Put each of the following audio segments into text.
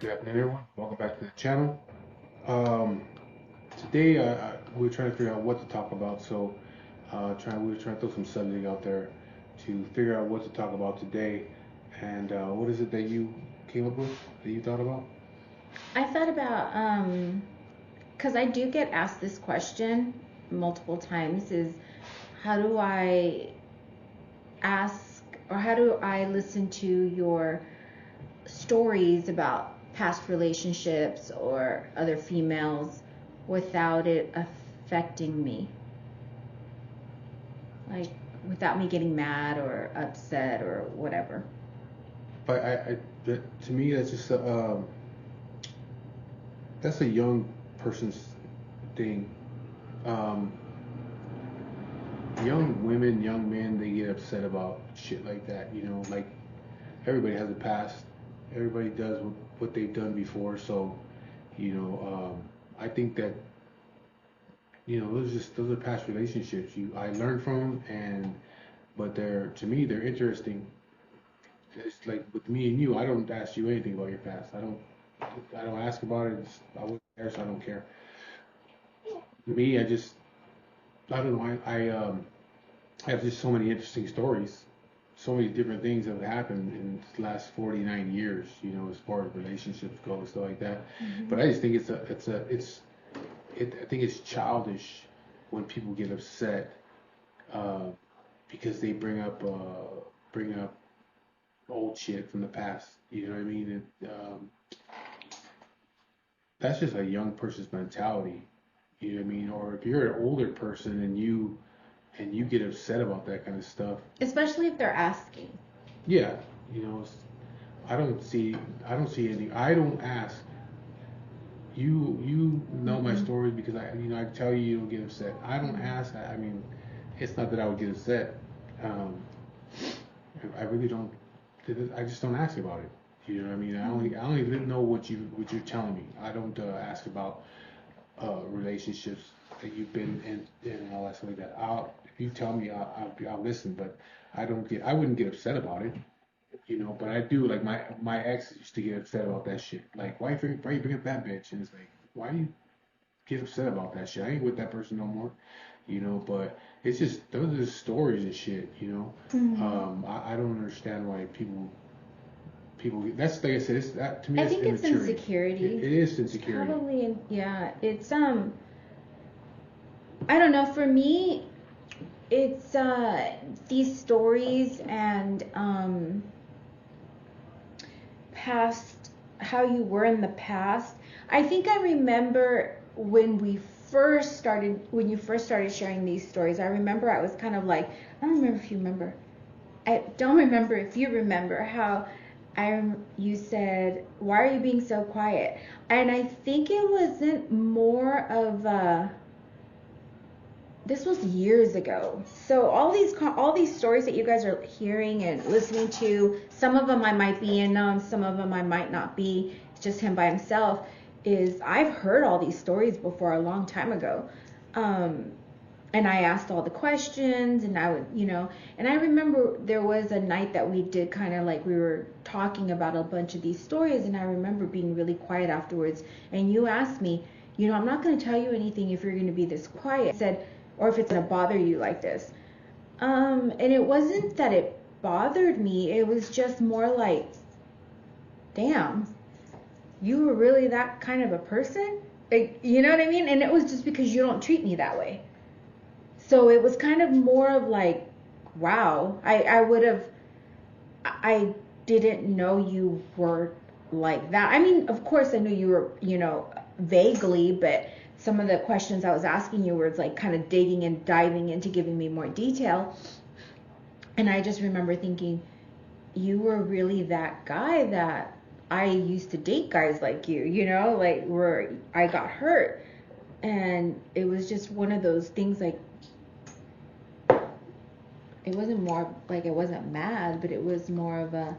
Good afternoon, everyone. Welcome back to the channel. Um, Today, we're trying to figure out what to talk about. So, we're trying to throw some subject out there to figure out what to talk about today. And what is it that you came up with? That you thought about? I thought about because I do get asked this question multiple times is how do I ask or how do I listen to your stories about past relationships or other females without it affecting me? Like without me getting mad or upset or whatever. But to me, that's a young person's thing. Um, Young women, young men, they get upset about shit like that. Like everybody has a past. Everybody does what they've done before. So, I think that those are past relationships. I learned from them, but they're to me they're interesting. It's like with me and you, I don't ask you anything about your past. I don't ask about it. I wouldn't care, so I don't care. Me, I don't know. I have just so many interesting stories, so many different things have happened in the last 49 years. As far as relationships go and stuff like that. Mm-hmm. But I just think I think it's childish when people get upset uh, because they bring up old shit from the past. You know what I mean? That's just a young person's mentality. You know what I mean? Or if you're an older person and you get upset about that kind of stuff, Especially if they're asking. yeah, you know, I don't see I don't see anything. I don't ask. You know my Mm-mm. stories because I tell you you don't get upset. I don't ask. I mean, it's not that I would get upset. Um, I really don't. I just don't ask about it. You know what I mean? I don't even know what you're telling me. I don't ask about relationships that you've been in and all that stuff like that. If you tell me, I'll listen. But I wouldn't get upset about it. But I do. Like my ex used to get upset about that shit. Like why you bring up that bitch? And it's like, why do you get upset about that shit? I ain't with that person no more. But it's just those are just stories and shit. Mm-hmm. I don't understand why people. That's like I said. To me I that's think it's immaturity. It, insecurity. it is It's insecurity. probably yeah. It's I don't know. For me, it's these stories and past how you were in the past. I think I remember when you first started sharing these stories. I remember I was kind of like I don't remember if you remember. I don't remember if you remember how you said, "Why are you being so quiet?" And I think it wasn't more of a this was years ago. So all these stories that you guys are hearing and listening to, some of them I might be in on, some of them I might not be. It's just him by himself. Is I've heard all these stories before a long time ago. Um, and I asked all the questions and I would, and I remember there was a night that we did kind of like we were talking about a bunch of these stories and I remember being really quiet afterwards and you asked me, I'm not going to tell you anything if you're going to be this quiet. I said, or if it's going to bother you like this. And it wasn't that it bothered me. It was just more like, damn, you were really that kind of a person? Like, you know what I mean? And it was just because you don't treat me that way. So it was kind of more of like, wow, I would have, I didn't know you were like that. I mean, of course I knew you were, vaguely, but some of the questions I was asking you were like kind of digging and diving into giving me more detail. And I just remember thinking, you were really that guy that I used to date guys like you, like where I got hurt. And it was just one of those things like, it wasn't more like I wasn't mad, but it was more of a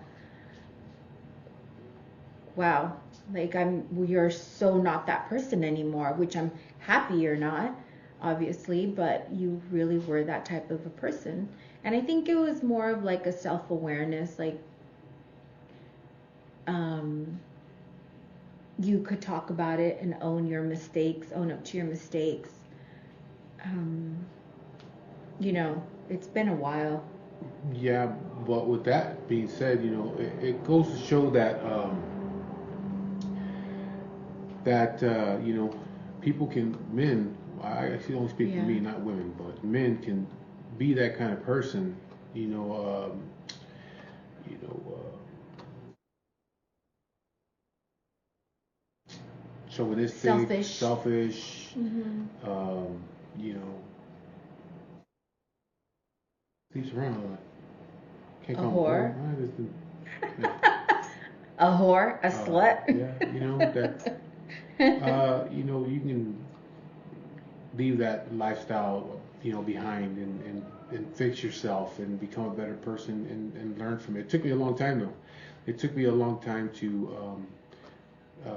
wow, like you're so not that person anymore, which I'm happy you're not, obviously, but you really were that type of a person. And I think it was more of like a self-awareness, like um you could talk about it and own your mistakes, own up to your mistakes. You know, it's been a while. Yeah, but with that being said, it goes to show that people can men. I actually only speak for Yeah. me, not women, but men can be that kind of person. You know, you know, chauvinistic, Selfish. selfish. Hmm. Um, you know, sleeps around a lot. Can't A call him a whore. whore. Yeah. A whore, a slut. Yeah, that. You can leave that lifestyle, behind and fix yourself and become a better person and learn from it. It took me a long time though. It took me a long time uh,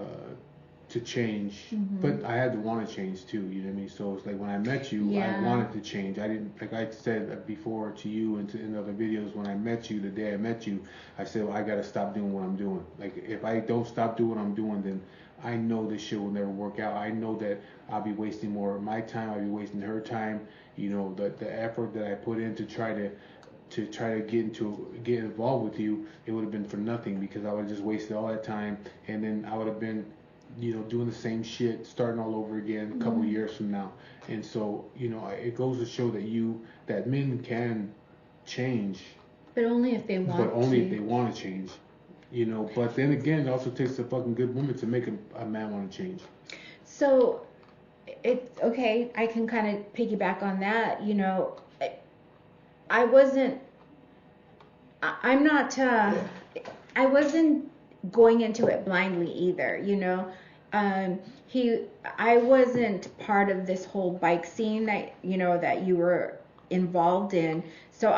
to change, but I had to want to change too. You know what I mean? So it's like when I met you, I Yeah. wanted to change. I didn't, like I said before to you and in other videos. When I met you, the day I met you, I said, well, I got to stop doing what I'm doing. Like if I don't stop doing what I'm doing, then I know this shit will never work out. I know that I'll be wasting more of my time. I'll be wasting her time. The effort that I put in to try to get involved with you, it would have been for nothing because I would have just wasted all that time, and then I would have been, doing the same shit, starting all over again a couple of years from now. And so, it goes to show that men can change, But only if they want but only if to. they want to change. But then again, it also takes a fucking good woman to make a man want to change. So it's okay. I can kind of piggyback on that. I wasn't. I'm not. I wasn't going into it blindly either. Um, he. I wasn't part of this whole bike scene that you were involved in. So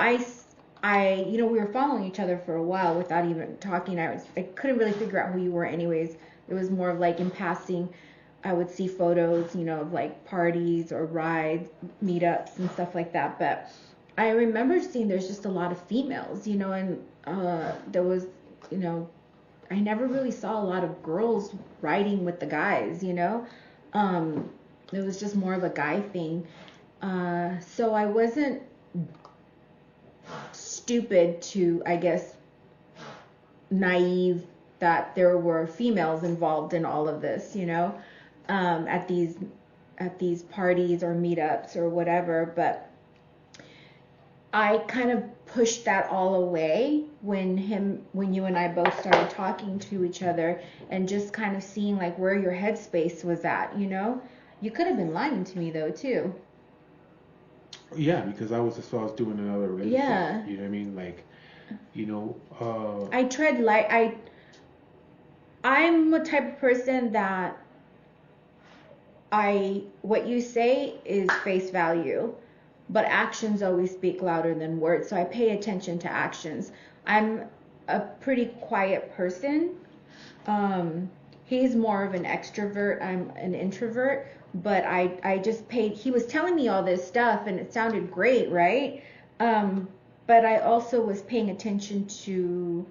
we were following each other for a while without even talking. I couldn't really figure out who you were, anyways. It was more of like in passing. I would see photos, of like parties or rides, meetups and stuff like that. But I remember seeing there's just a lot of females, and there was, I never really saw a lot of girls riding with the guys. Um, it was just more of a guy thing. So I wasn't stupid to, I guess, naive that there were females involved in all of this, at these parties or meetups or whatever. But I kind of pushed that all away when you and I both started talking to each other and just kind of seeing like where your headspace was at. You could have been lying to me though too. Yeah, because I was doing another relationship. Yeah. You know what I mean? Like, I tread light. I'm a type of person that what you say is face value, but actions always speak louder than words. So I pay attention to actions. I'm a pretty quiet person. He's more of an extrovert. I'm an introvert, but I just paid. He was telling me all this stuff and it sounded great, right? But I also was paying attention to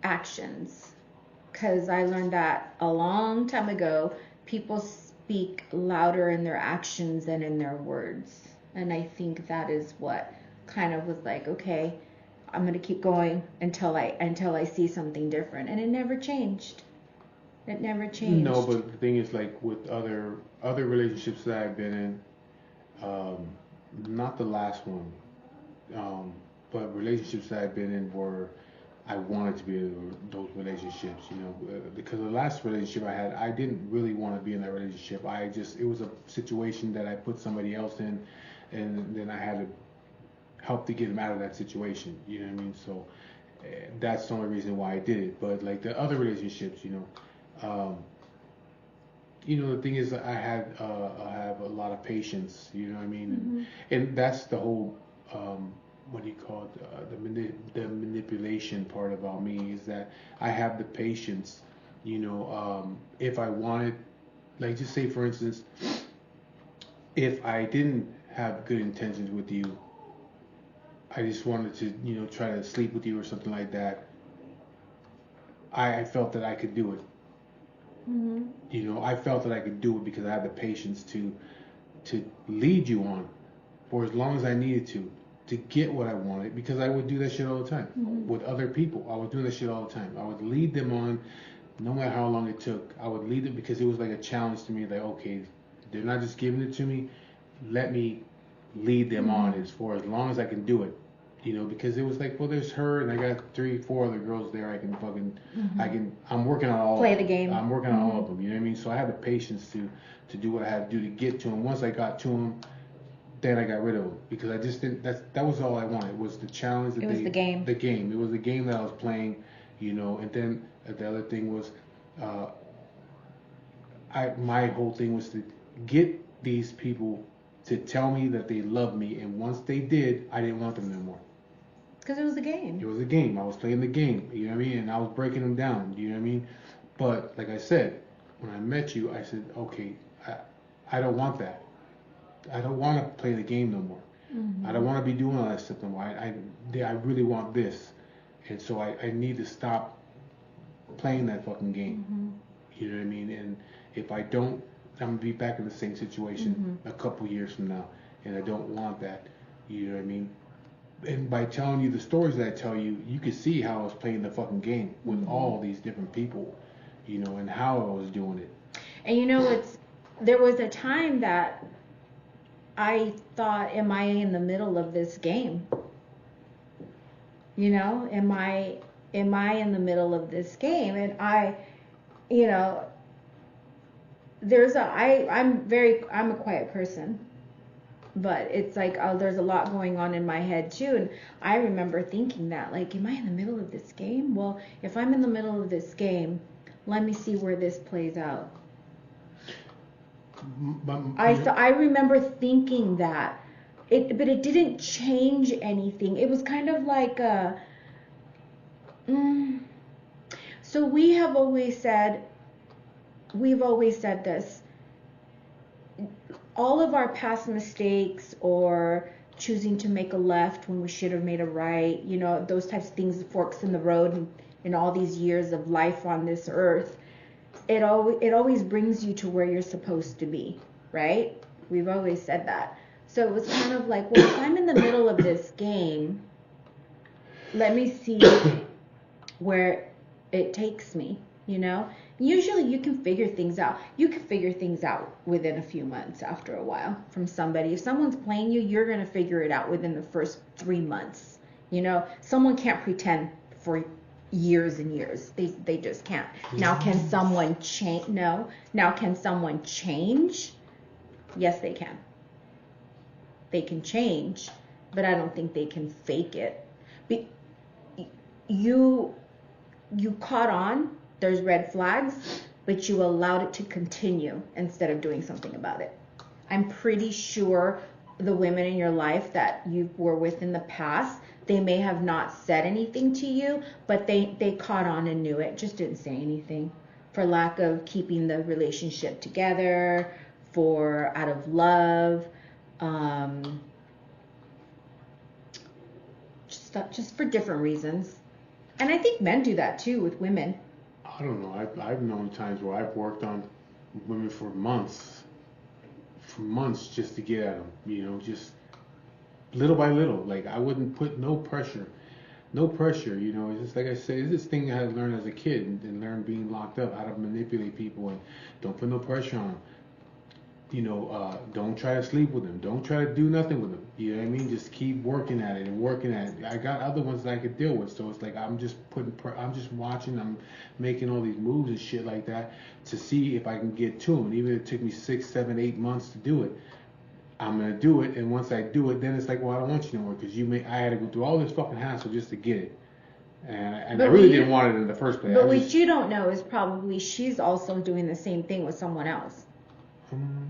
actions because I learned that a long time ago. People speak louder in their actions than in their words. And I think that is what kind of was like, okay, I'm gonna keep going until I see something different. And it never changed. It never changed. No, but the thing is, like with other relationships that I've been in, not the last one, but relationships that I've been in where I wanted to be in those relationships, because the last relationship I had, I didn't really want to be in that relationship. It was a situation that I put somebody else in, and then I had to help to get them out of that situation. You know what I mean? So that's the only reason why I did it. But like the other relationships, um, the thing is, I have a lot of patience. You know what I mean? And that's the whole, what do you call it? The manipulation part about me is that I have the patience. If I wanted, like, just say for instance, if I didn't have good intentions with you, I just wanted to, try to sleep with you or something like that. I felt that I could do it. Mm-hmm. You know, I felt that I could do it because I had the patience to lead you on for as long as I needed to get what I wanted, because I would do that shit all the time with other people. I would do that shit all the time. I would lead them on, no matter how long it took. I would lead them because it was like a challenge to me. Like, okay, they're not just giving it to me. Let me lead them on as for as long as I can do it. You know, because it was like, well, there's her, and I got 3, 4 other girls there. I can fucking, I'm working on all. Play of them. the game. I'm working on all of them. You know what I mean? So I had the patience to do what I had to do to get to them. Once I got to them, then I got rid of them because I just didn't. That was all I wanted, was the challenge. It was the game. The game. It was the game that I was playing. You know, and then the other thing was, my whole thing was to get these people to tell me that they love me, and once they did, I didn't want them anymore. Because it was a game. It was a game. I was playing the game. You know what I mean? And I was breaking them down. You know what I mean? But like I said, when I met you, I said, okay, I don't want that. I don't want to play the game no more. I don't want to be doing all that stuff no more. I really want this, and so I need to stop playing that fucking game. You know what I mean? And if I don't, I'm gonna be back in the same situation a couple years from now, and I don't want that. You know what I mean? And by telling you the stories that I tell you, you can see how I was playing the fucking game with all these different people, you know, and how I was doing it. And you know, there was a time that I thought, am I in the middle of this game? You know, am I in the middle of this game? And you know, I'm a quiet person, but it's like, oh, there's a lot going on in my head too. And I remember thinking that, like, am I in the middle of this game? Well, if I'm in the middle of this game, let me see where this plays out. I remember thinking that, but it didn't change anything. It was kind of like so we've always said this. All of our past mistakes, or choosing to make a left when we should have made a right, you know, those types of things, forks in the road, in all these years of life on this earth, it always brings you to where you're supposed to be, right? We've always said that. So it was kind of like, well, if I'm in the middle of this game, let me see where it takes me, you know? Usually you can figure things out. You can figure things out within a few months after a while from somebody. If someone's playing you, you're going to figure it out within the first 3 months. You know, someone can't pretend for years and years. They just can't. Now, can someone change? No. Now, can someone change? Yes, they can. They can change, but I don't think they can fake it. You caught on. There's red flags, but you allowed it to continue instead of doing something about it. I'm pretty sure the women in your life that you were with in the past, they may have not said anything to you, but they caught on and knew it, just didn't say anything for lack of keeping the relationship together, for out of love, just for different reasons. And I think men do that too with women. I don't know. I've known times where I've worked on women for months just to get at them. You know, just little by little. Like, I wouldn't put no pressure. You know, it's just like I said, it's this thing I had to learn as a kid and learn being locked up, how to manipulate people, and don't put no pressure on them. You know, don't try to sleep with them. Don't try to do nothing with them. You know what I mean? Just keep working at it and working at it. I got other ones that I could deal with, so it's like I'm just watching. I'm making all these moves and shit like that to see if I can get to them. And even if it took me 6, 7, 8 months to do it, I'm gonna do it. And once I do it, then it's like, well, I don't want you no more because I had to go through all this fucking hassle just to get it. And I really didn't want it in the first place. But what you don't know is probably she's also doing the same thing with someone else.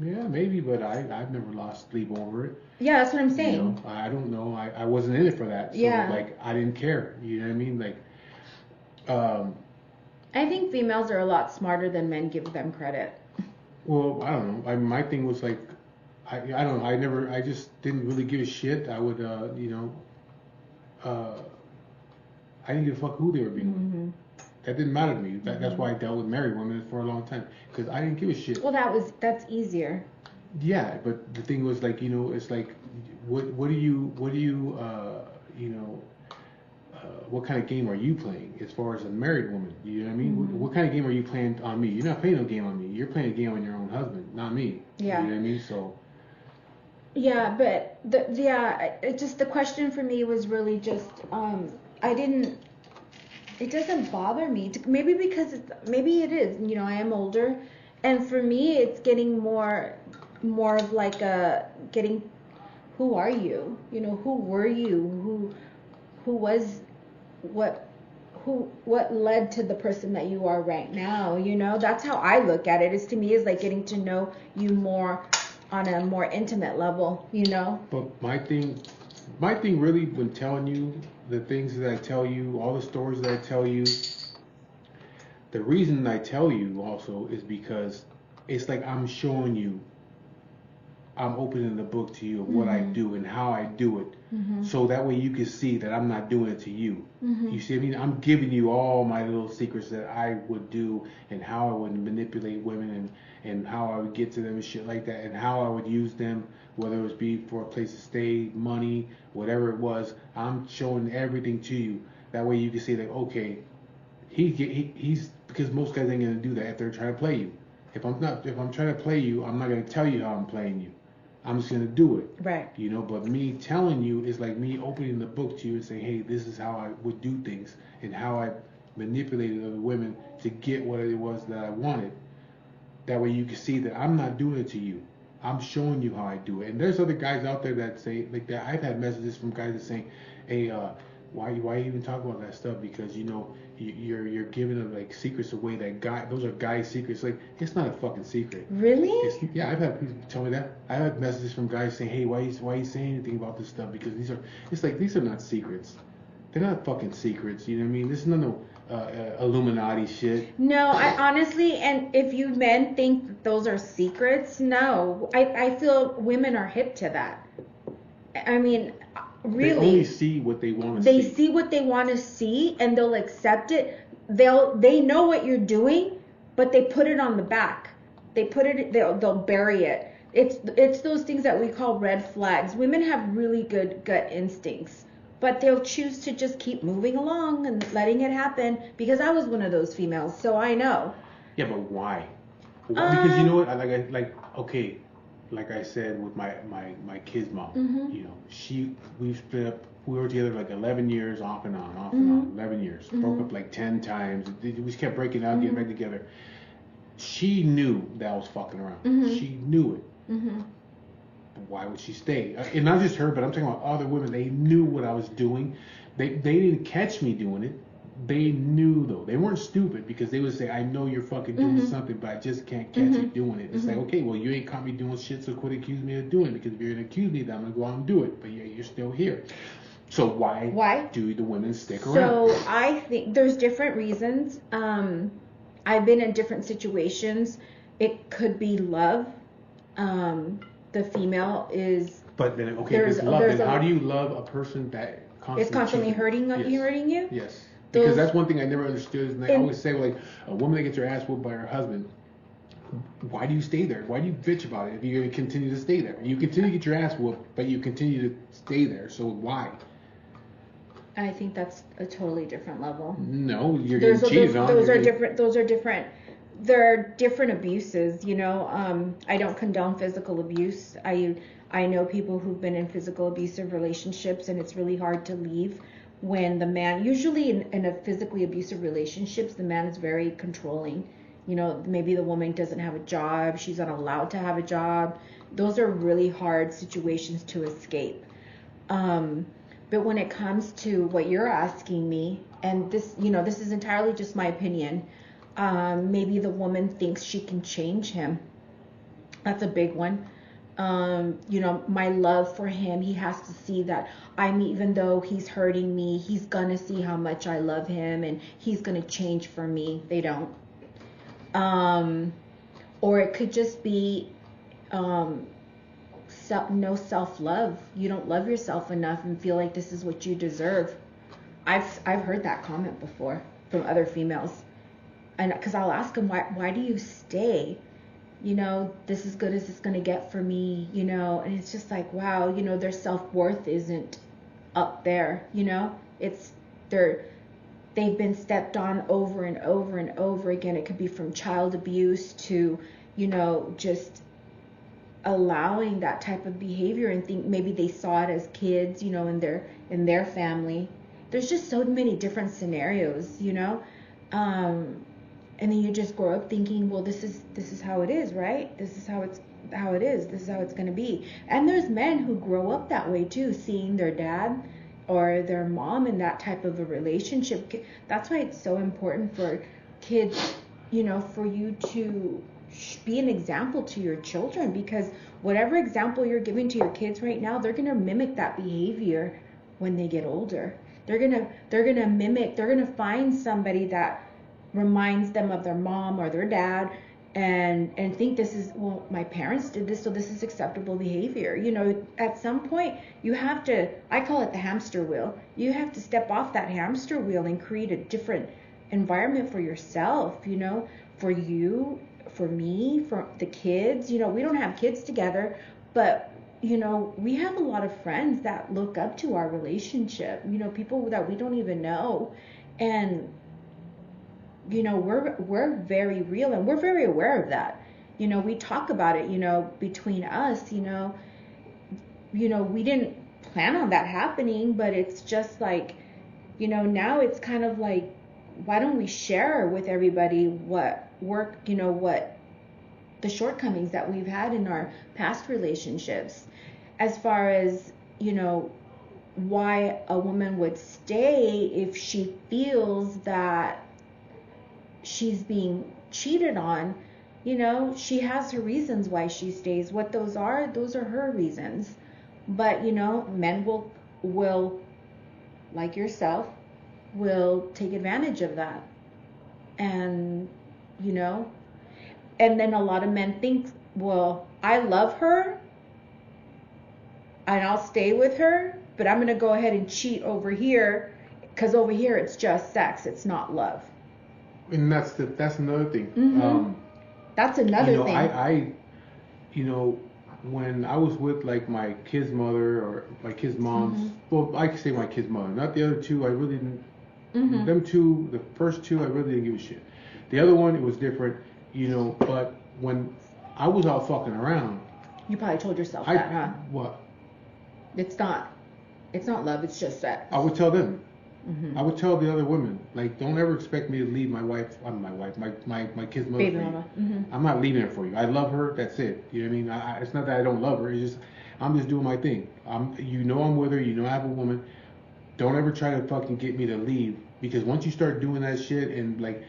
Yeah, maybe, but I've never lost sleep over it. Yeah, that's what I'm saying. You know, I don't know. I wasn't in it for that. So, yeah. Like, I didn't care. You know what I mean? Like, I think females are a lot smarter than men give them credit. Well, I don't know. My thing was like, I don't know. I just didn't really give a shit. I would, you know, I didn't give a fuck who they were being with. That didn't matter to me. That's why I dealt with married women for a long time, because I didn't give a shit. Well, that's easier. Yeah, but the thing was, like, it's like, what do you what kind of game are you playing as far as a married woman? You know what I mean? Mm-hmm. What kind of game are you playing on me? You're not playing no game on me. You're playing a game on your own husband, not me. Yeah. You know what I mean? So. Yeah, but it just, the question for me was really just, it doesn't bother me. Maybe because maybe it is, I am older, and for me it's getting more of like getting, who are you? Who were you? Who was, what led to the person that you are right now? That's how I look at it. To me is like getting to know you more on a more intimate level, But my thing really, when telling you the things that I tell you, all the stories that I tell you, the reason I tell you also is because it's like I'm showing you, I'm opening the book to you of what I do and how I do it. So that way you can see that I'm not doing it to you. You see what I mean? I'm giving you all my little secrets that I would do, and how I would manipulate women, and how I would get to them and shit like that, and how I would use them, whether it was be for a place to stay, money, whatever it was. I'm showing everything to you. That way you can see that, okay, he's, because most guys ain't gonna do that if they're trying to play you. If I'm trying to play you, I'm not gonna tell you how I'm playing you. I'm just gonna do it. Right. But me telling you is like me opening the book to you and saying, hey, this is how I would do things, and how I manipulated other women to get what it was that I wanted. That way you can see that I'm not doing it to you. I'm showing you how I do it. And there's other guys out there that say like that. I've had messages from guys that saying, hey, why you even talk about that stuff? Because you're giving them like secrets away. Those are guy secrets. Like, it's not a fucking secret. Really? Yeah, I've had people tell me that. I had messages from guys saying, hey, why you saying anything about this stuff? Because these are not secrets. They're not fucking secrets. You know what I mean? This is no Illuminati shit. No, I honestly, and if you men think that those are secrets, no. I feel women are hip to that. I mean, really. They only see what they want to They see. see what they want to see, and they'll accept it. They know what you're doing, but they put it on the back. They'll bury it. It's those things that we call red flags. Women have really good gut instincts, but they'll choose to just keep moving along and letting it happen, because I was one of those females, so I know. Yeah, but why? Because you know what? Okay, like I said with my kid's mom, we split up. We were together like 11 years, off and on, 11 years. Broke up like 10 times. We just kept breaking up, getting back together. She knew that I was fucking around. She knew it. But why would she stay? And not just her, but I'm talking about other women. They knew what I was doing. They didn't catch me doing it. They knew, though. They weren't stupid, because they would say, I know you're fucking doing something, but I just can't catch you doing it. It's like, okay, well, you ain't caught me doing shit, so quit accusing me of doing it, because if you're going to accuse me, then I'm going to go out and do it. But you're still here. So why do the women stick around? So I think there's different reasons. I've been in different situations. It could be love. The female is. But then, okay, there's love. Then how do you love a person that is constantly hurting you? Yes. Because that's one thing I never understood. And I always say, like, a woman that gets her ass whooped by her husband, why do you stay there? Why do you bitch about it if you're going to continue to stay there? You continue to get your ass whooped, but you continue to stay there. So why? I think that's a totally different level. No, you're getting cheated on. Those are different. There are different abuses, I don't condone physical abuse. I know people who've been in physical abusive relationships, and it's really hard to leave when the man, usually in a physically abusive relationships, the man is very controlling. Maybe the woman doesn't have a job, she's not allowed to have a job. Those are really hard situations to escape. But when it comes to what you're asking me, and this is entirely just my opinion, maybe the woman thinks she can change him. That's a big one. My love for him, he has to see that even though he's hurting me, he's gonna see how much I love him, and he's gonna change for me. They don't. Or it could just be no self-love. You don't love yourself enough and feel like this is what you deserve. I've heard that comment before. from other females. And because I'll ask them, why do you stay? You know, this is good as it's going to get for me, you know, and it's just like, wow, you know, their self-worth isn't up there, you know, they've been stepped on over and over and over again. It could be from child abuse to, you know, just allowing that type of behavior, and think maybe they saw it as kids, you know, in their family. There's just so many different scenarios, you know. And then you just grow up thinking, well, this is how it is, right? This is how it is. This is how it's going to be. And there's men who grow up that way too, seeing their dad or their mom in that type of a relationship. That's why it's so important for kids, you know, for you to be an example to your children, because whatever example you're giving to your kids right now, they're going to mimic that behavior when they get older. They're going to find somebody that reminds them of their mom or their dad, and think this is, well, my parents did this, so this is acceptable behavior. You know, at some point you have to, I call it the hamster wheel. You have to step off that hamster wheel and create a different environment for yourself, you know, for you, for me, for the kids. You know, we don't have kids together, but you know, we have a lot of friends that look up to our relationship, you know, people that we don't even know. And you know, we're very real, and we're very aware of that. You know, we talk about it, you know, between us, you know, we didn't plan on that happening, but it's just like, you know, now it's kind of like, why don't we share with everybody what worked, you know, what the shortcomings that we've had in our past relationships, as far as, you know, why a woman would stay if she feels that she's being cheated on. You know, she has her reasons why she stays. What those are her reasons. But, you know, men will like yourself, will take advantage of that. And, you know, and then a lot of men think, well, I love her and I'll stay with her, but I'm going to go ahead and cheat over here, because over here it's just sex, it's not love. And that's another thing. Mm-hmm. That's another thing. I you know, when I was with like my kid's mother or my kid's mom's, mm-hmm. well, I could say my kid's mother, not the other two. I really didn't. Mm-hmm. Them two, the first two, I really didn't give a shit. The other one, it was different, you know. But when I was out fucking around, you probably told yourself that, huh? What? It's not love. It's just sex. I would tell them. Mm-hmm. I would tell the other women, like, don't ever expect me to leave my wife. My kid's mother. Baby mama. Mm-hmm. I'm not leaving her for you. I love her. That's it. You know what I mean? It's not that I don't love her. It's just I'm just doing my thing. I'm with her. You know I have a woman. Don't ever try to fucking get me to leave, because once you start doing that shit and like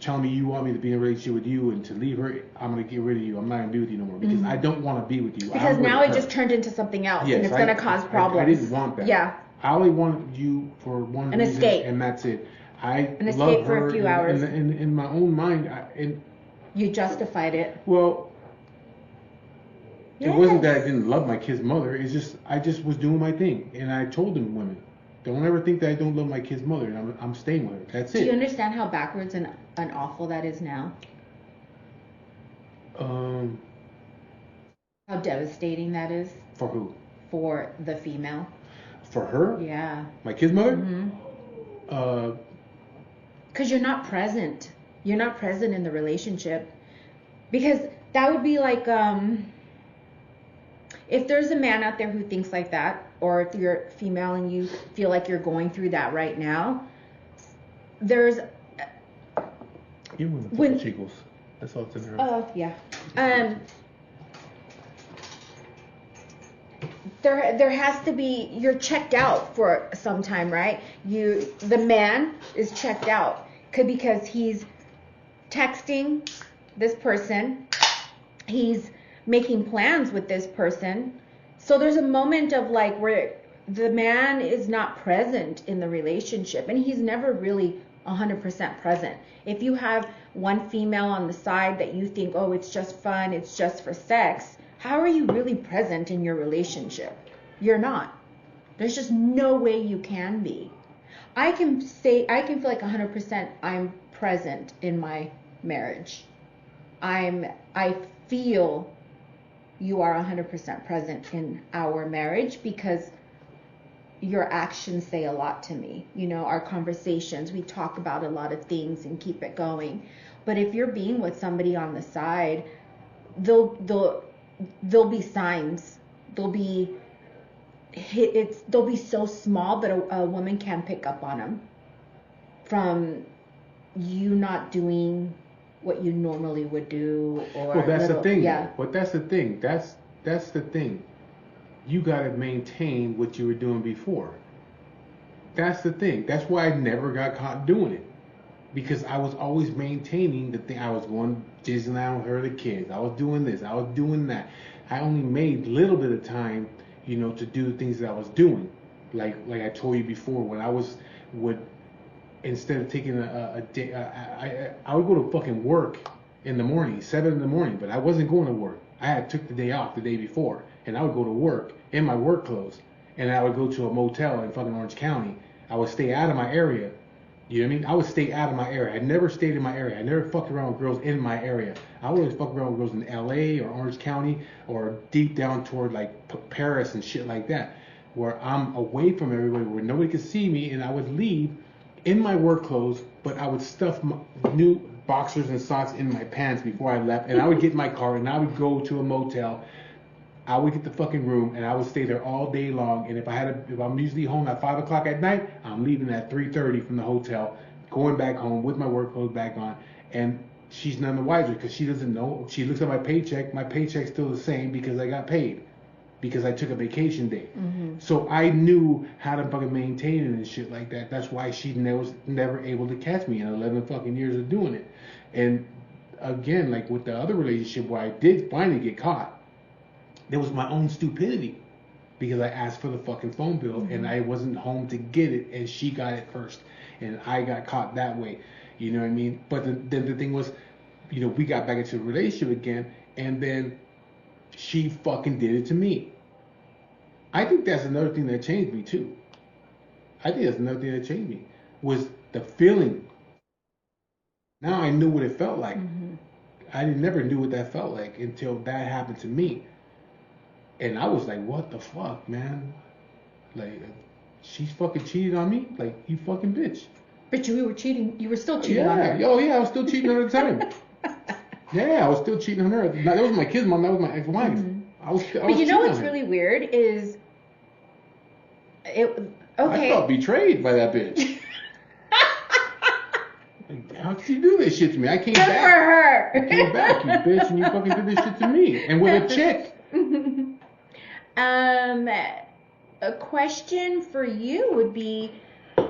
telling me you want me to be in a relationship with you and to leave her, I'm gonna get rid of you. I'm not gonna be with you no more, because mm-hmm. I don't want to be with you. Because now it just turned into something else, yes, and it's gonna cause problems. I didn't want that. Yeah. I only wanted you for one reason, escape, and that's it. An escape for a few hours. In my own mind, you justified it. Well, yes. It wasn't that I didn't love my kid's mother. It's just I just was doing my thing, and I told them, women, don't ever think that I don't love my kid's mother, and I'm staying with her. That's it. Do you understand how backwards and awful that is now? How devastating that is. For who? For the female. For her? Yeah. My kid's mother? Mm-hmm. Because you're not present. You're not present in the relationship. Because that would be like, if there's a man out there who thinks like that, or if you're female and you feel like you're going through that right now, there's... You want to put Chicos. That's all it's in her. Oh, yeah. There has to be, you're checked out for some time, right? The man is checked out because he's texting this person, he's making plans with this person. So there's a moment of like where the man is not present in the relationship, and he's never really 100% present. If you have one female on the side that you think, oh, it's just fun, it's just for sex, how are you really present in your relationship? You're not. There's just no way you can be. I can feel like 100% I'm present in my marriage. I feel you are 100% present in our marriage because your actions say a lot to me. You know, our conversations, we talk about a lot of things and keep it going. But if you're being with somebody on the side, there'll be signs. They'll be so small, but a woman can pick up on them from you not doing what you normally would do, or well, that's the thing. Yeah. But that's the thing. That's the thing. You gotta maintain what you were doing before. That's the thing. That's why I never got caught doing it, because I was always maintaining the thing. I was going Disneyland with her, the kids. I was doing this. I was doing that. I only made little bit of time, you know, to do the things that I was doing. Like I told you before, when I would instead of taking a day, I would go to fucking work in the morning, 7 in the morning, but I wasn't going to work. I had took the day off the day before, and I would go to work in my work clothes, and I would go to a motel in fucking Orange County. I would stay out of my area. You know what I mean? I would stay out of my area. I never stayed in my area. I never fucked around with girls in my area. I always fuck around with girls in LA or Orange County or deep down toward like Paris and shit like that, where I'm away from everybody, where nobody could see me, and I would leave in my work clothes, but I would stuff my new boxers and socks in my pants before I left, and I would get in my car and I would go to a motel. I would get the fucking room and I would stay there all day long. And if I'm usually home at 5 o'clock at night, I'm leaving at 3:30 from the hotel, going back home with my work clothes back on. And she's none the wiser because she doesn't know. She looks at my paycheck. My paycheck's still the same because I got paid, because I took a vacation day. Mm-hmm. So I knew how to fucking maintain it and shit like that. That's why she was never able to catch me in 11 fucking years of doing it. And again, like with the other relationship where I did finally get caught, there was my own stupidity because I asked for the fucking phone bill, mm-hmm. and I wasn't home to get it, and she got it first, and I got caught that way. You know what I mean? But then the thing was, you know, we got back into a relationship again, and then she fucking did it to me. I think that's another thing that changed me too. Was the feeling. Now I knew what it felt like. Mm-hmm. I never knew what that felt like until that happened to me. And I was like, what the fuck, man? Like, she's fucking cheated on me? Like, you fucking bitch. But you were cheating. You were still cheating on her. Oh, yeah, I was still cheating on her at the time. Yeah, I was still cheating on her. That was my kid's mom. That was my ex-wife. Mm-hmm. But you know what's really weird is... Okay. I felt betrayed by that bitch. Like, how could you do this shit to me? I came back. Good for her. I came back, you bitch, and you fucking did this shit to me. And with a chick. A question for you would be,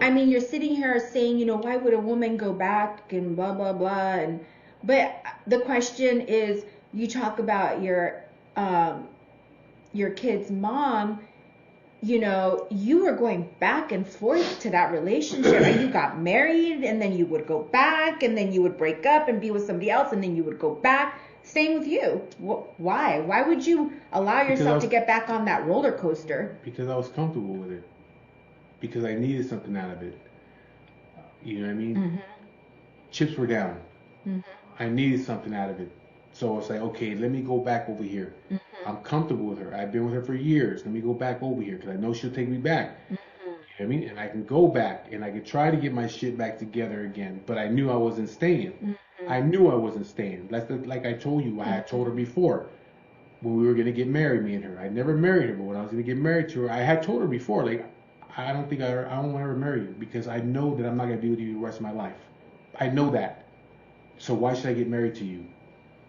I mean, you're sitting here saying, you know, why would a woman go back and blah, blah, blah. But the question is, you talk about your kid's mom, you know, you were going back and forth to that relationship. And you got married, and then you would go back, and then you would break up and be with somebody else, and then you would go back. Same with you. Why? Why would you allow yourself to get back on that roller coaster? Because I was comfortable with it. Because I needed something out of it. You know what I mean? Mm-hmm. Chips were down. Mm-hmm. I needed something out of it. So I was like, okay, let me go back over here. Mm-hmm. I'm comfortable with her. I've been with her for years. Let me go back over here because I know she'll take me back. Mm-hmm. You know what I mean? And I can go back and I can try to get my shit back together again. But I knew I wasn't staying. Mm-hmm. I knew I wasn't staying. Like I told you, I had told her before when we were going to get married, me and her. I never married her, but when I was going to get married to her, I had told her before, like, I don't want to ever marry you because I know that I'm not going to be with you the rest of my life. I know that. So why should I get married to you?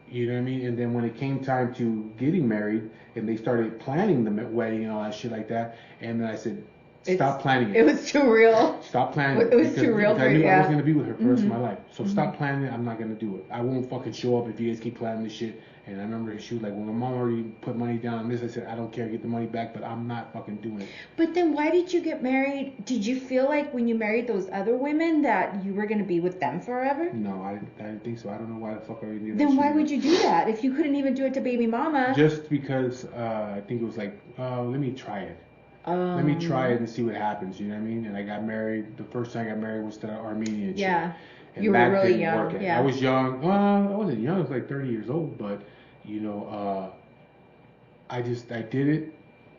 You know what I mean? And then when it came time to getting married and they started planning the wedding and all that shit like that, and then I said, stop planning it. It was too real. Stop planning it. It was too real. I knew I was going to be with her for the rest of my life. So stop planning it. I'm not going to do it. I won't fucking show up if you guys keep planning this shit. And I remember she was like, well, my mom already put money down on this. I said, I don't care. Get the money back, but I'm not fucking doing it. But then why did you get married? Did you feel like when you married those other women that you were going to be with them forever? No, I didn't think so. I don't know why the fuck I did that. Then why would you do that if you couldn't even do it to baby mama? Just because I think it was like, let me try it. Let me try it and see what happens. You know what I mean? And I got married. The first time I got married was to an Armenian chick. Yeah. And You were that really didn't young. work. Yeah. I was young. Well, I wasn't young. I was like 30 years old. But, you know, I did it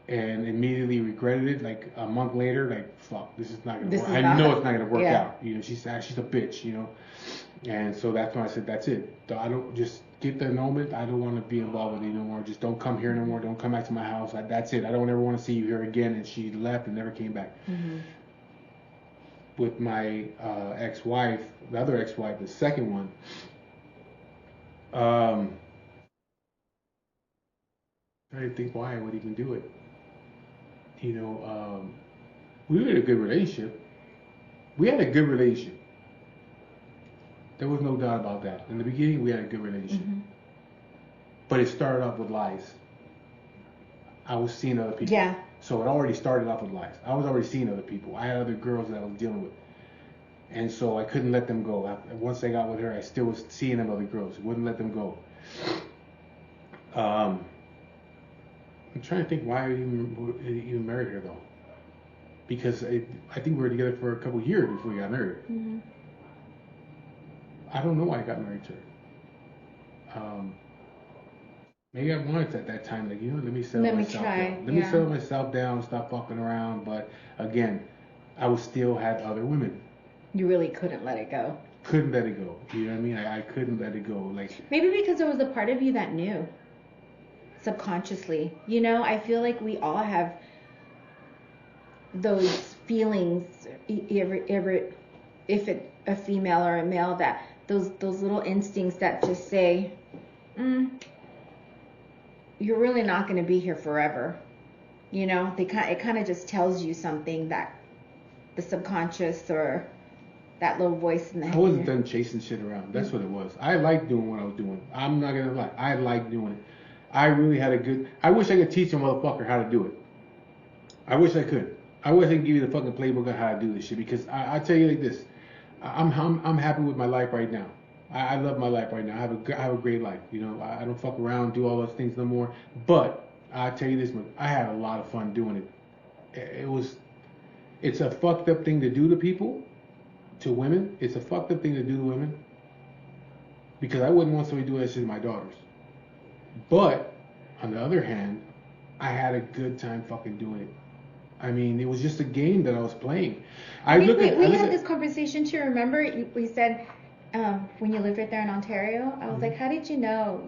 and immediately regretted it. Like a month later, like, fuck, this is not going to work. I know it's not going to work out. You know, she's a bitch, you know. And so that's when I said, that's it. I don't just get the annulment. I don't want to be involved with you no more. Just don't come here no more. Don't come back to my house. That's it. I don't ever want to see you here again. And she left and never came back. Mm-hmm. With my ex-wife, the other ex-wife, the second one, I didn't think why I would even do it. You know, we had a good relationship. There was no doubt about that. In the beginning, we had a good relationship. Mm-hmm. But it started off with lies. I was seeing other people. Yeah. So it already started off with lies. I was already seeing other people. I had other girls that I was dealing with. And so I couldn't let them go. Once I got with her, I still was seeing them other girls. Wouldn't let them go. I'm trying to think why I even married her, though. Because I think we were together for a couple of years before we got married. Mm-hmm. I don't know why I got married to her. Maybe I wanted to at that time, like, you know, let me settle myself down. Let me settle myself down, stop fucking around. But again, I was still had other women. You really couldn't let it go. Couldn't let it go. You know what I mean? I couldn't let it go. Like maybe because there was a part of you that knew subconsciously. You know, I feel like we all have those feelings, if it's a female or a male, that those little instincts that just say, you're really not going to be here forever. You know, it kind of just tells you something, that the subconscious or that little voice in the head. I wasn't done chasing shit around. That's what it was. I liked doing what I was doing. I'm not going to lie. I liked doing it. I really had I wish I could teach a motherfucker how to do it. I wish I could. I wish I could give you the fucking playbook on how to do this shit, because I tell you like this. I'm happy with my life right now. I love my life right now. I have a great life. You know, I don't fuck around, do all those things no more. But I tell you this much, I had a lot of fun doing it. It's a fucked up thing to do to people, to women. It's a fucked up thing to do to women, because I wouldn't want somebody to do that shit to my daughters. But on the other hand, I had a good time fucking doing it. I mean, it was just a game that I was playing. We had this conversation too. Remember, we said when you lived right there in Ontario, I was like, how did you know,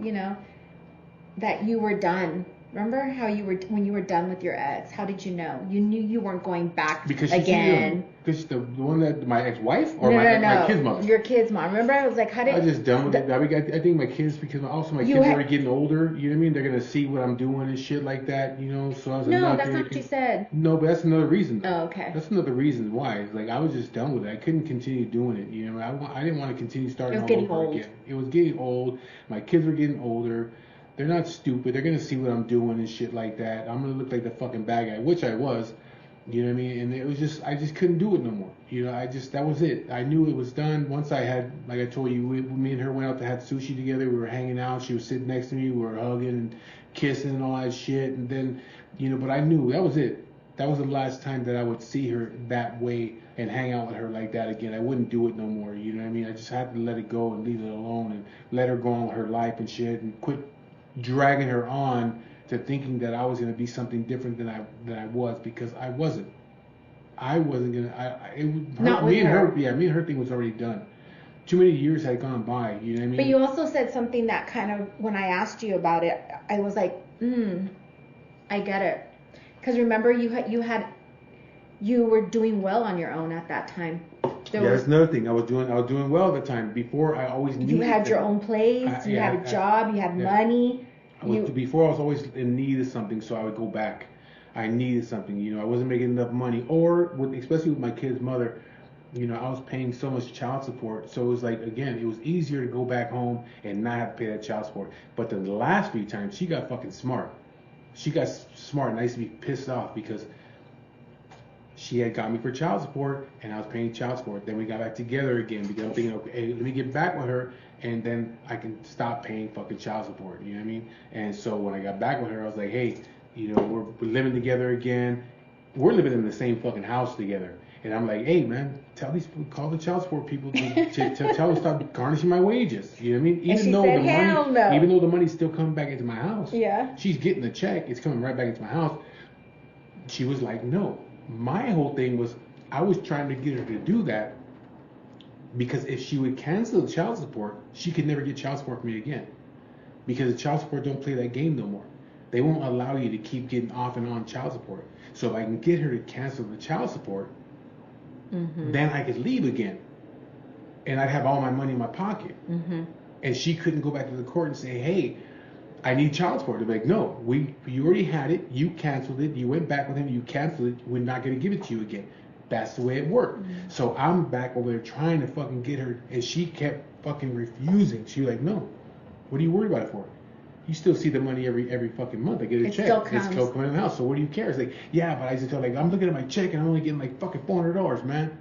that you were done? Remember how when you were done with your ex? How did you know? You knew you weren't going back again. Because the one that my ex-wife or my kid's mother. Your kid's mom. Remember, I was like, how did? I was just done with it. I think my kids, because also my kids are getting older. You know what I mean? They're gonna see what I'm doing and shit like that. You know, so I was like, no, that's not what you said. No, but that's another reason. Oh, okay. That's another reason why. Like, I was just done with it. I couldn't continue doing it. You know, I didn't want to continue starting all over again. It was getting old. My kids were getting older. They're not stupid. They're going to see what I'm doing and shit like that. I'm going to look like the fucking bad guy, which I was. You know what I mean? And it was just, I just couldn't do it no more. You know, that was it. I knew it was done. Once I had, like I told you, me and her went out to have sushi together. We were hanging out. She was sitting next to me. We were hugging and kissing and all that shit. And then, you know, but I knew that was it. That was the last time that I would see her that way and hang out with her like that again. I wouldn't do it no more. You know what I mean? I just had to let it go and leave it alone and let her go on with her life and shit and quit dragging her on to thinking that I was going to be something different than I was, because I wasn't. I wasn't going to. Me and her thing was already done. Too many years had gone by. You know what I mean? But you also said something that kind of, when I asked you about it, I was like, I get it. Because remember, you were doing well on your own at that time. That's another thing. I was doing well at the time. Before, I always needed. You had your own place. You had a job. You had money. Before, I was always in need of something, so I would go back. I needed something. You know, I wasn't making enough money, especially with my kid's mother. You know, I was paying so much child support, so it was like, again, it was easier to go back home and not have to pay that child support. But the last few times, she got fucking smart. She got smart, and I used to be pissed off because she had got me for child support, and I was paying child support. Then we got back together again because I'm thinking, okay, hey, let me get back with her, and then I can stop paying fucking child support. You know what I mean? And so when I got back with her, I was like, hey, you know, we're living together again. we're living in the same fucking house together. And I'm like, hey man, tell these people, call the child support people to tell them to stop garnishing my wages. You know what I mean? Even though the money's still coming back into my house, yeah, she's getting the check, it's coming right back into my house. She was like, no. My whole thing was, I was trying to get her to do that because if she would cancel the child support, she could never get child support from me again. Because the child support don't play that game no more. They won't allow you to keep getting off and on child support. So if I can get her to cancel the child support, then I could leave again. And I'd have all my money in my pocket. And she couldn't go back to the court and say, hey, I need child support. They'd be like, no, you already had it. You canceled it. You went back with him. You canceled it. We're not going to give it to you again. That's the way it worked. So I'm back over there trying to fucking get her. And she kept fucking refusing. She was like, no. What are you worried about it for? You still see the money every fucking month. I get a check. It's still coming in the house. So what do you care? It's like, yeah, but I just tell like, I'm looking at my check and I'm only getting like fucking $400, man.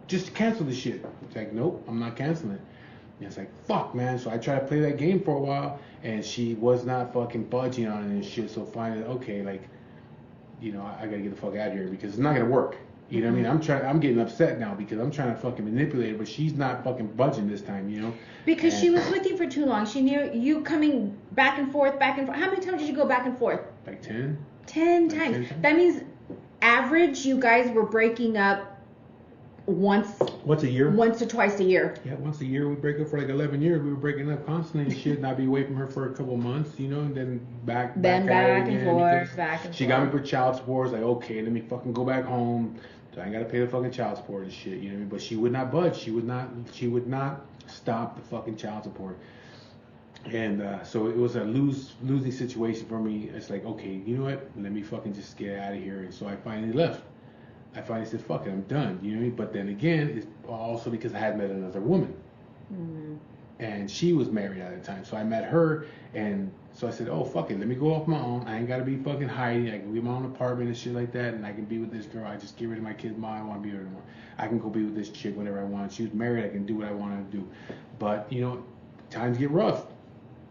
Just cancel this shit. It's like, nope, I'm not canceling it. And it's like, fuck, man. So I tried to play that game for a while and she was not fucking budging on it and shit. So finally, okay, like, you know, I gotta get the fuck out of here because it's not gonna work. You know what I mean? I'm getting upset now because I'm trying to fucking manipulate her, but she's not fucking budging this time, you know? Because she was with you for too long. She knew you coming back and forth, back and forth. How many times did you go back and forth? Like 10. 10 times. 10 times. That means average you guys were breaking up once a year? Once or twice a year. Yeah, once a year. We break up for like 11 years. We were breaking up constantly and shit, and I'd be away from her for a couple of months, you know, and then back and forth, back and forth. She got me for child support. It's like, okay, let me fucking go back home. So I ain't got to pay the fucking child support and shit, you know what I mean? But she would not budge. She would not stop the fucking child support. And so it was a losing situation for me. It's like, okay, you know what? Let me fucking just get out of here. And so I finally left. I finally said, fuck it, I'm done. You know what I mean? But then again, it's also because I had met another woman. And she was married at the time. So I met her, and so I said, oh, fuck it, let me go off my own. I ain't got to be fucking hiding. I can get my own apartment and shit like that, and I can be with this girl. I just get rid of my kids' mom. I don't want to be with her anymore. I can go be with this chick whenever I want. She was married. I can do what I want to do. But, you know, times get rough.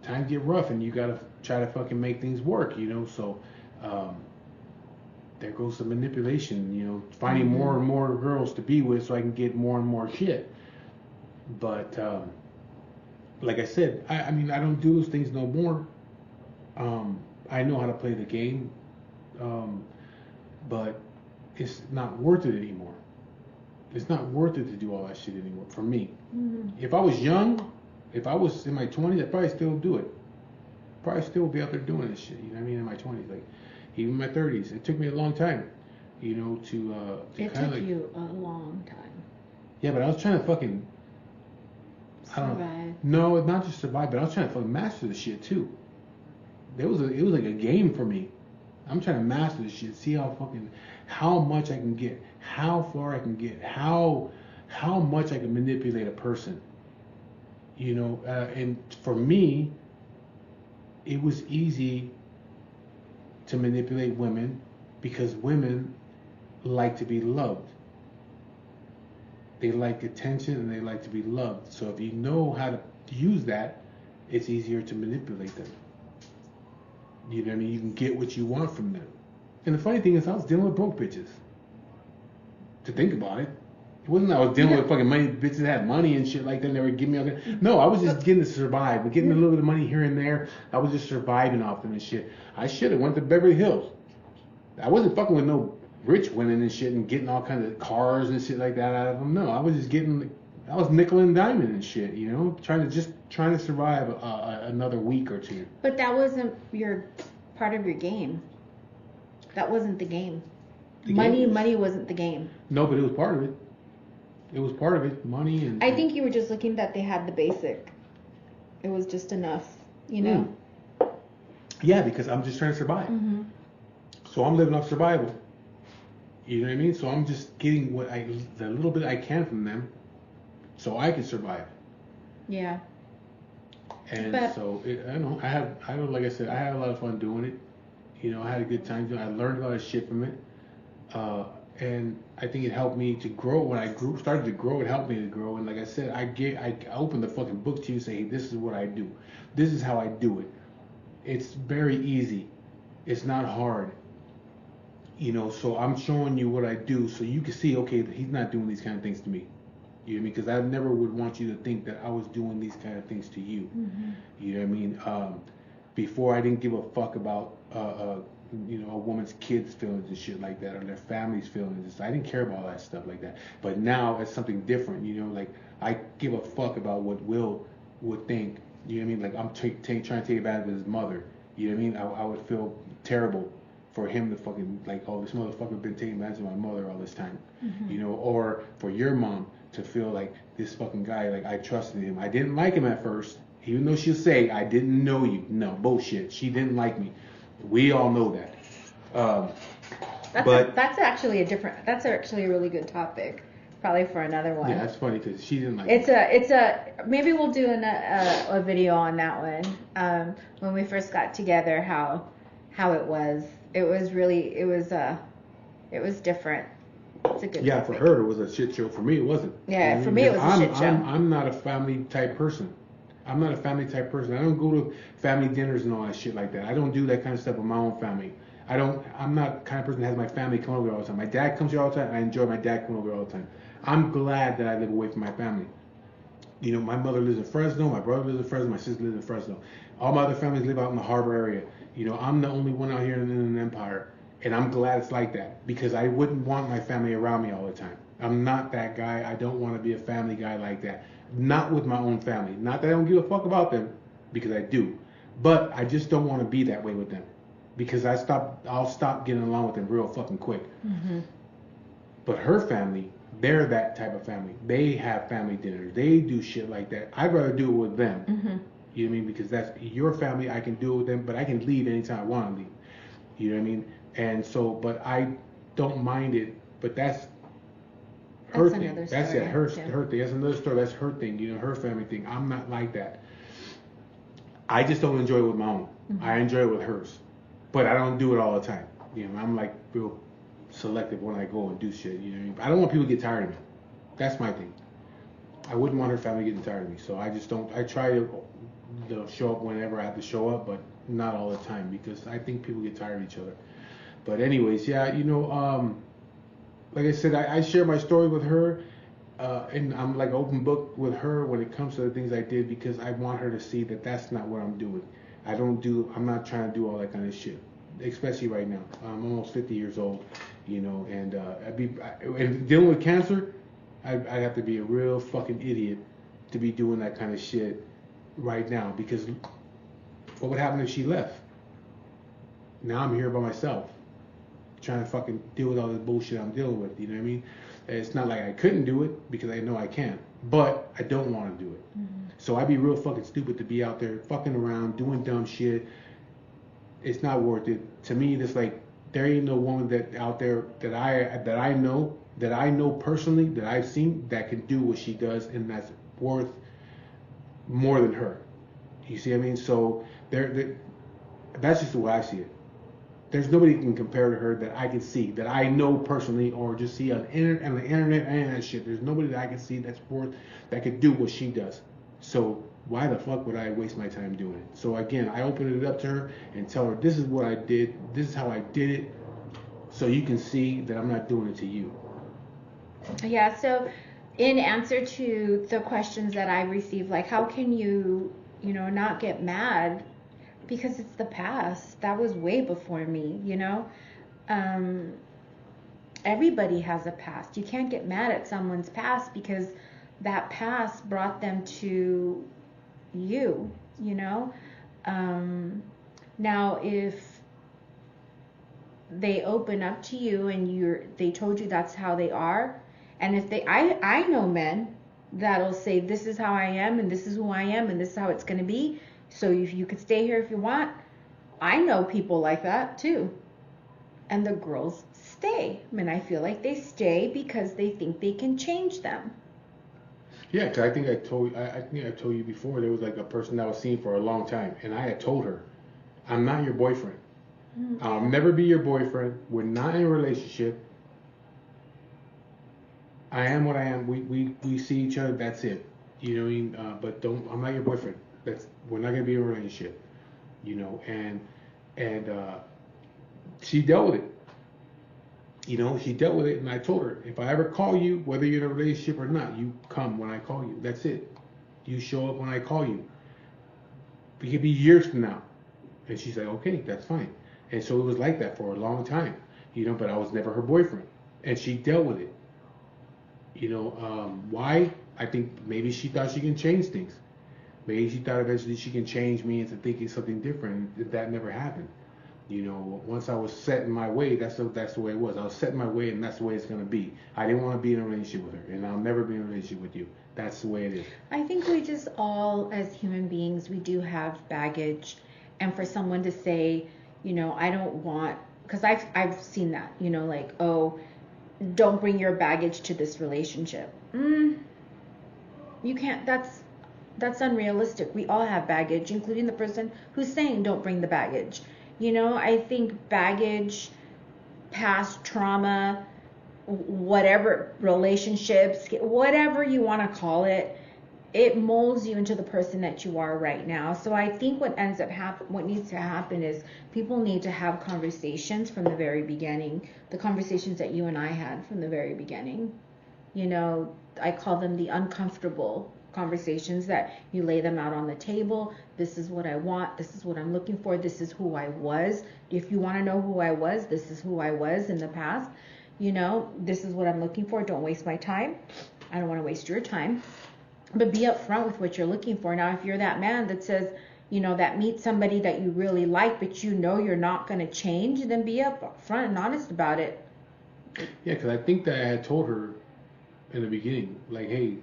And you got to try to fucking make things work, you know? So, there goes the manipulation, you know, finding more and more girls to be with so I can get more and more shit. But, like I said, I mean, I don't do those things no more. I know how to play the game, but it's not worth it anymore. It's not worth it to do all that shit anymore for me. If I was young, if I was in my 20s, I'd probably still do it. Probably still be out there doing this shit, you know what I mean, in my 20s. Like, even in my 30s. It took me a long time, you know, to it kind of took you a long time. Yeah, but I was trying to fucking survive. No, not just survive, but I was trying to fucking master the shit too. It was like a game for me. I'm trying to master this shit, see how much I can get, how far I can get, how much I can manipulate a person. You know, and for me, it was easy to manipulate women because women like to be loved. They like attention and they like to be loved. So if you know how to use that, it's easier to manipulate them. You know what I mean? You can get what you want from them. And the funny thing is, I was dealing with broke bitches. To think about it. It wasn't that I was dealing with fucking money, bitches that had money and shit like that and they were giving me all that. No, I was just getting to survive. Getting a little bit of money here and there. I was just surviving off them and shit. I should have went to Beverly Hills. I wasn't fucking with no rich women and shit and getting all kinds of cars and shit like that out of them. No, I was just I was nickel and diamond and shit, you know, trying to survive another week or two. But that wasn't part of your game. That wasn't the game. Money wasn't the game. No, but it was part of it. It was part of it, money and... I think you were just looking that they had the basic. It was just enough, you know? Yeah, because I'm just trying to survive. So I'm living off survival. You know what I mean? So I'm just getting the little bit I can from them so I can survive. Yeah. And so, like I said, I had a lot of fun doing it. You know, I had a good time doing it. I learned a lot of shit from it. And I think it helped me to grow. When I started to grow, it helped me to grow. And like I said, I opened the fucking book to you and say, hey, this is what I do. This is how I do it. It's very easy. It's not hard. You know, so I'm showing you what I do so you can see, okay, he's not doing these kind of things to me. You know what I mean? Because I never would want you to think that I was doing these kind of things to you. Mm-hmm. You know what I mean? Before I didn't give a fuck about, you know, a woman's kids' feelings and shit like that, or their family's feelings. I didn't care about all that stuff like that. But now it's something different. You know, like I give a fuck about what Will would think. You know what I mean? Like I'm trying to take advantage of his mother. You know what I mean? I would feel terrible for him to fucking like, oh, this motherfucker been taking advantage of my mother all this time. Mm-hmm. You know, or for your mom to feel like this fucking guy, like I trusted him. I didn't like him at first, even though she'll say I didn't know you. No, bullshit. She didn't like me. We all know that. That's actually a really good topic, probably for another one. Yeah, that's funny because she didn't like me. Maybe we'll do a video on that one. When we first got together, how it was. It was different. It's a good Yeah, topic. for her it was a shit show. For me it wasn't. Yeah, for me it was a shit show. I'm not a family type person. I don't go to family dinners and all that shit like that. I don't do that kind of stuff with my own family. I'm not the kind of person that has my family come over all the time. My dad comes here all the time, and I enjoy my dad coming over all the time. I'm glad that I live away from my family. You know, my mother lives in Fresno, my brother lives in Fresno, my sister lives in Fresno. All my other families live out in the harbor area. You know, I'm the only one out here in an empire. And I'm glad it's like that because I wouldn't want my family around me all the time. I'm not that guy. I don't want to be a family guy like that. Not with my own family. Not that I don't give a fuck about them, because I do. But I just don't want to be that way with them, because I'll stop getting along with them real fucking quick. Mm-hmm. But her family, they're that type of family. They have family dinners. They do shit like that. I'd rather do it with them. Mm-hmm. You know what I mean? Because that's your family. I can do it with them, but I can leave anytime I want to leave. You know what I mean? And so, but I don't mind it. But that's her thing. That's her thing. That's another story. That's her thing. You know, her family thing. I'm not like that. I just don't enjoy it with my own. Mm-hmm. I enjoy it with hers, but I don't do it all the time. You know, I'm like real selective when I go and do shit. You know what I mean? I don't want people to get tired of me. That's my thing. I wouldn't want her family getting tired of me. So I just don't. I try to show up whenever I have to show up, but not all the time, because I think people get tired of each other. But anyways, yeah, you know, like I said, I share my story with her, and I'm like open book with her when it comes to the things I did, because I want her to see that that's not what I'm doing. I'm not trying to do all that kind of shit, especially right now. I'm almost 50 years old, you know, and and dealing with cancer, I'd have to be a real fucking idiot to be doing that kind of shit right now, because what would happen if she left? Now I'm here by myself, trying to fucking deal with all this bullshit I'm dealing with. You know what I mean? It's not like I couldn't do it, because I know I can, but I don't want to do it. Mm-hmm. So I'd be real fucking stupid to be out there fucking around doing dumb shit. It's not worth it to me. It's like there ain't no woman that out there that I know personally, that I've seen, that can do what she does, and that's worth more than her. You see what I mean? So that's just the way I see it. There's nobody can compare to her that I can see, that I know personally, or just see on the internet and that shit. There's nobody that I can see that could do what she does. So why the fuck would I waste my time doing it? So again, I open it up to her and tell her, this is what I did, this is how I did it, so you can see that I'm not doing it to you. Yeah, so in answer to the questions that I received, like how can you not get mad? Because it's the past. That was way before me, you know? Everybody has a past. You can't get mad at someone's past, because that past brought them to you, you know? Now, if they open up to you and they told you that's how they are, and if I know men that'll say, this is how I am, and this is who I am, and this is how it's going to be, so if you could stay here if you want. I know people like that too. And the girls stay. I mean, I feel like they stay because they think they can change them. Yeah, because I think I told you before, there was like a person that I was seeing for a long time, and I had told her, I'm not your boyfriend. Mm-hmm. I'll never be your boyfriend. We're not in a relationship. I am what I am. We see each other. That's it. You know what I mean? But I'm not your boyfriend. We're not gonna be in a relationship, you know. And she dealt with it. You know, she dealt with it, and I told her, if I ever call you, whether you're in a relationship or not, you come when I call you. That's it. You show up when I call you. It could be years from now. And she's like, okay, that's fine. And so it was like that for a long time, you know, but I was never her boyfriend. And she dealt with it. You know, why? I think maybe she thought she can change things. Maybe she thought eventually she can change me into thinking something different. That never happened. You know, once I was set in my way, that's the way it was. I was set in my way, and that's the way it's going to be. I didn't want to be in a relationship with her, and I'll never be in a relationship with you. That's the way it is. I think we just all, as human beings, we do have baggage. And for someone to say, you know, I don't want, because I've seen that, you know, like, oh, don't bring your baggage to this relationship. You can't, that's unrealistic. We all have baggage, including the person who's saying don't bring the baggage. You know, I think baggage, past trauma, whatever, relationships, whatever you want to call it, it molds you into the person that you are right now. So I think what needs to happen is people need to have conversations from the very beginning, the conversations that you and I had from the very beginning. You know, I call them the uncomfortable conversations, that you lay them out on the table. This is what I want. This is what I'm looking for. This is who I was. If you want to know who I was, this is who I was in the past. You know, this is what I'm looking for. Don't waste my time. I don't want to waste your time. But be upfront with what you're looking for. Now, if you're that man that says, you know, that meets somebody that you really like, but you know you're not going to change, then be upfront and honest about it. Yeah, because I think that I had told her in the beginning, like, hey,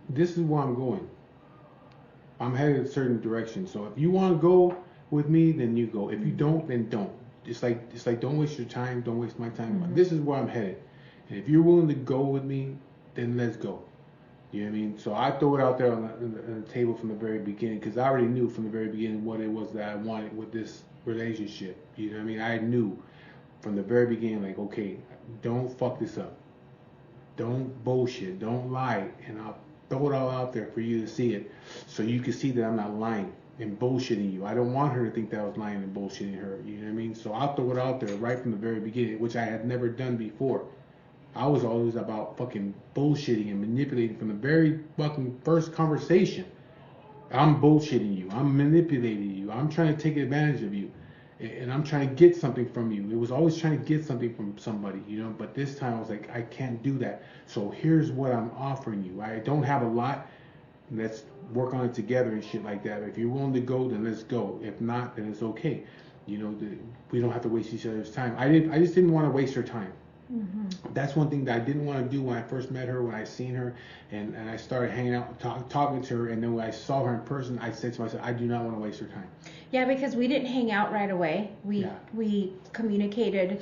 this is where I'm going. I'm headed a certain direction. So if you want to go with me, then you go. If you don't, then don't. It's like don't waste your time. Don't waste my time. Mm-hmm. This is where I'm headed. And if you're willing to go with me, then let's go. You know what I mean? So I throw it out there on the table from the very beginning, because I already knew from the very beginning what it was that I wanted with this relationship. You know what I mean? I knew from the very beginning, like, okay, don't fuck this up. Don't bullshit. Don't lie. And I'll throw it all out there for you to see it, so you can see that I'm not lying and bullshitting you. I don't want her to think that I was lying and bullshitting her. You know what I mean? So I'll throw it out there right from the very beginning, which I had never done before. I was always about fucking bullshitting and manipulating from the very fucking first conversation. I'm bullshitting you. I'm manipulating you. I'm trying to take advantage of you. And I'm trying to get something from you. It was always trying to get something from somebody, you know. But this time I was like, I can't do that. So here's what I'm offering you. I don't have a lot. Let's work on it together and shit like that. If you're willing to go, then let's go. If not, then it's okay. You know, we don't have to waste each other's time. I just didn't want to waste her time. Mm-hmm. That's one thing that I didn't want to do when I first met her, when I seen her, and I started hanging out, talking to her, and then when I saw her in person, I said to myself, I do not want to waste her time. Yeah, because we didn't hang out right away. We communicated.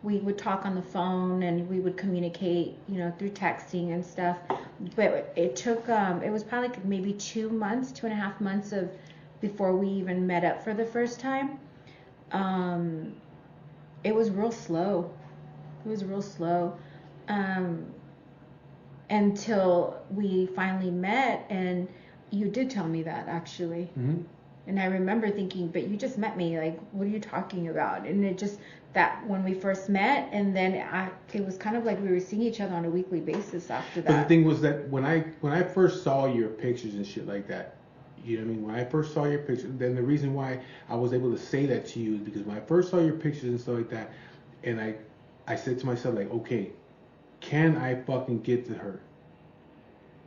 We would talk on the phone, and we would communicate, you know, through texting and stuff. But it took, it was probably maybe 2.5 months before we even met up for the first time. It was real slow. Until we finally met, and you did tell me that, actually. Mm-hmm. And I remember thinking, but you just met me, like, what are you talking about? And it just, that when we first met, and then it was kind of like we were seeing each other on a weekly basis after that. But the thing was that when I first saw your pictures and shit like that, you know what I mean? When I first saw your pictures, then the reason why I was able to say that to you is because when I first saw your pictures and stuff like that, and I said to myself, like, okay, can I fucking get to her?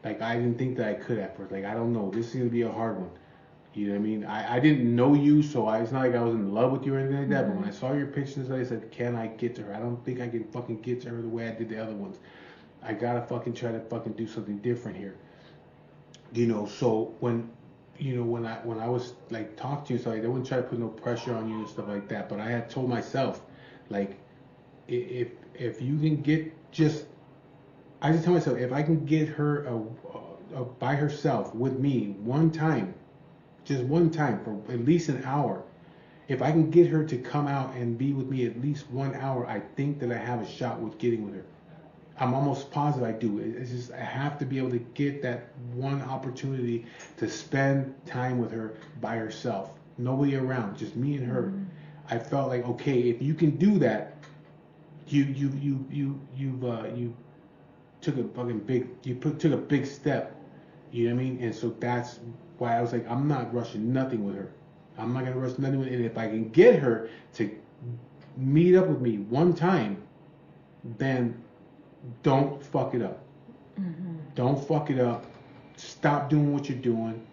Like, I didn't think that I could at first. Like, I don't know. This is going to be a hard one. You know what I mean? I didn't know you, so it's not like I was in love with you or anything like that. Mm-hmm. But when I saw your pictures, I said, can I get to her? I don't think I can fucking get to her the way I did the other ones. I got to fucking try to fucking do something different here. You know, so when I was, like, talking to you, so like, I wouldn't try to put no pressure on you and stuff like that. But I had told myself, like, if you can get I just tell myself, if I can get her by herself with me just one time for at least an hour, if I can get her to come out and be with me at least 1 hour, I think that I have a shot with getting with her. I'm almost positive I do. It's just I have to be able to get that one opportunity to spend time with her by herself, nobody around, just me and her. Mm-hmm. I felt like, okay, if you can do that, you took a fucking took a big step. You know what I mean? And so that's why I was like, I'm not rushing nothing with her. I'm not gonna rush nothing with her. And if I can get her to meet up with me one time, then don't fuck it up. Don't fuck it up. Stop doing what you're doing.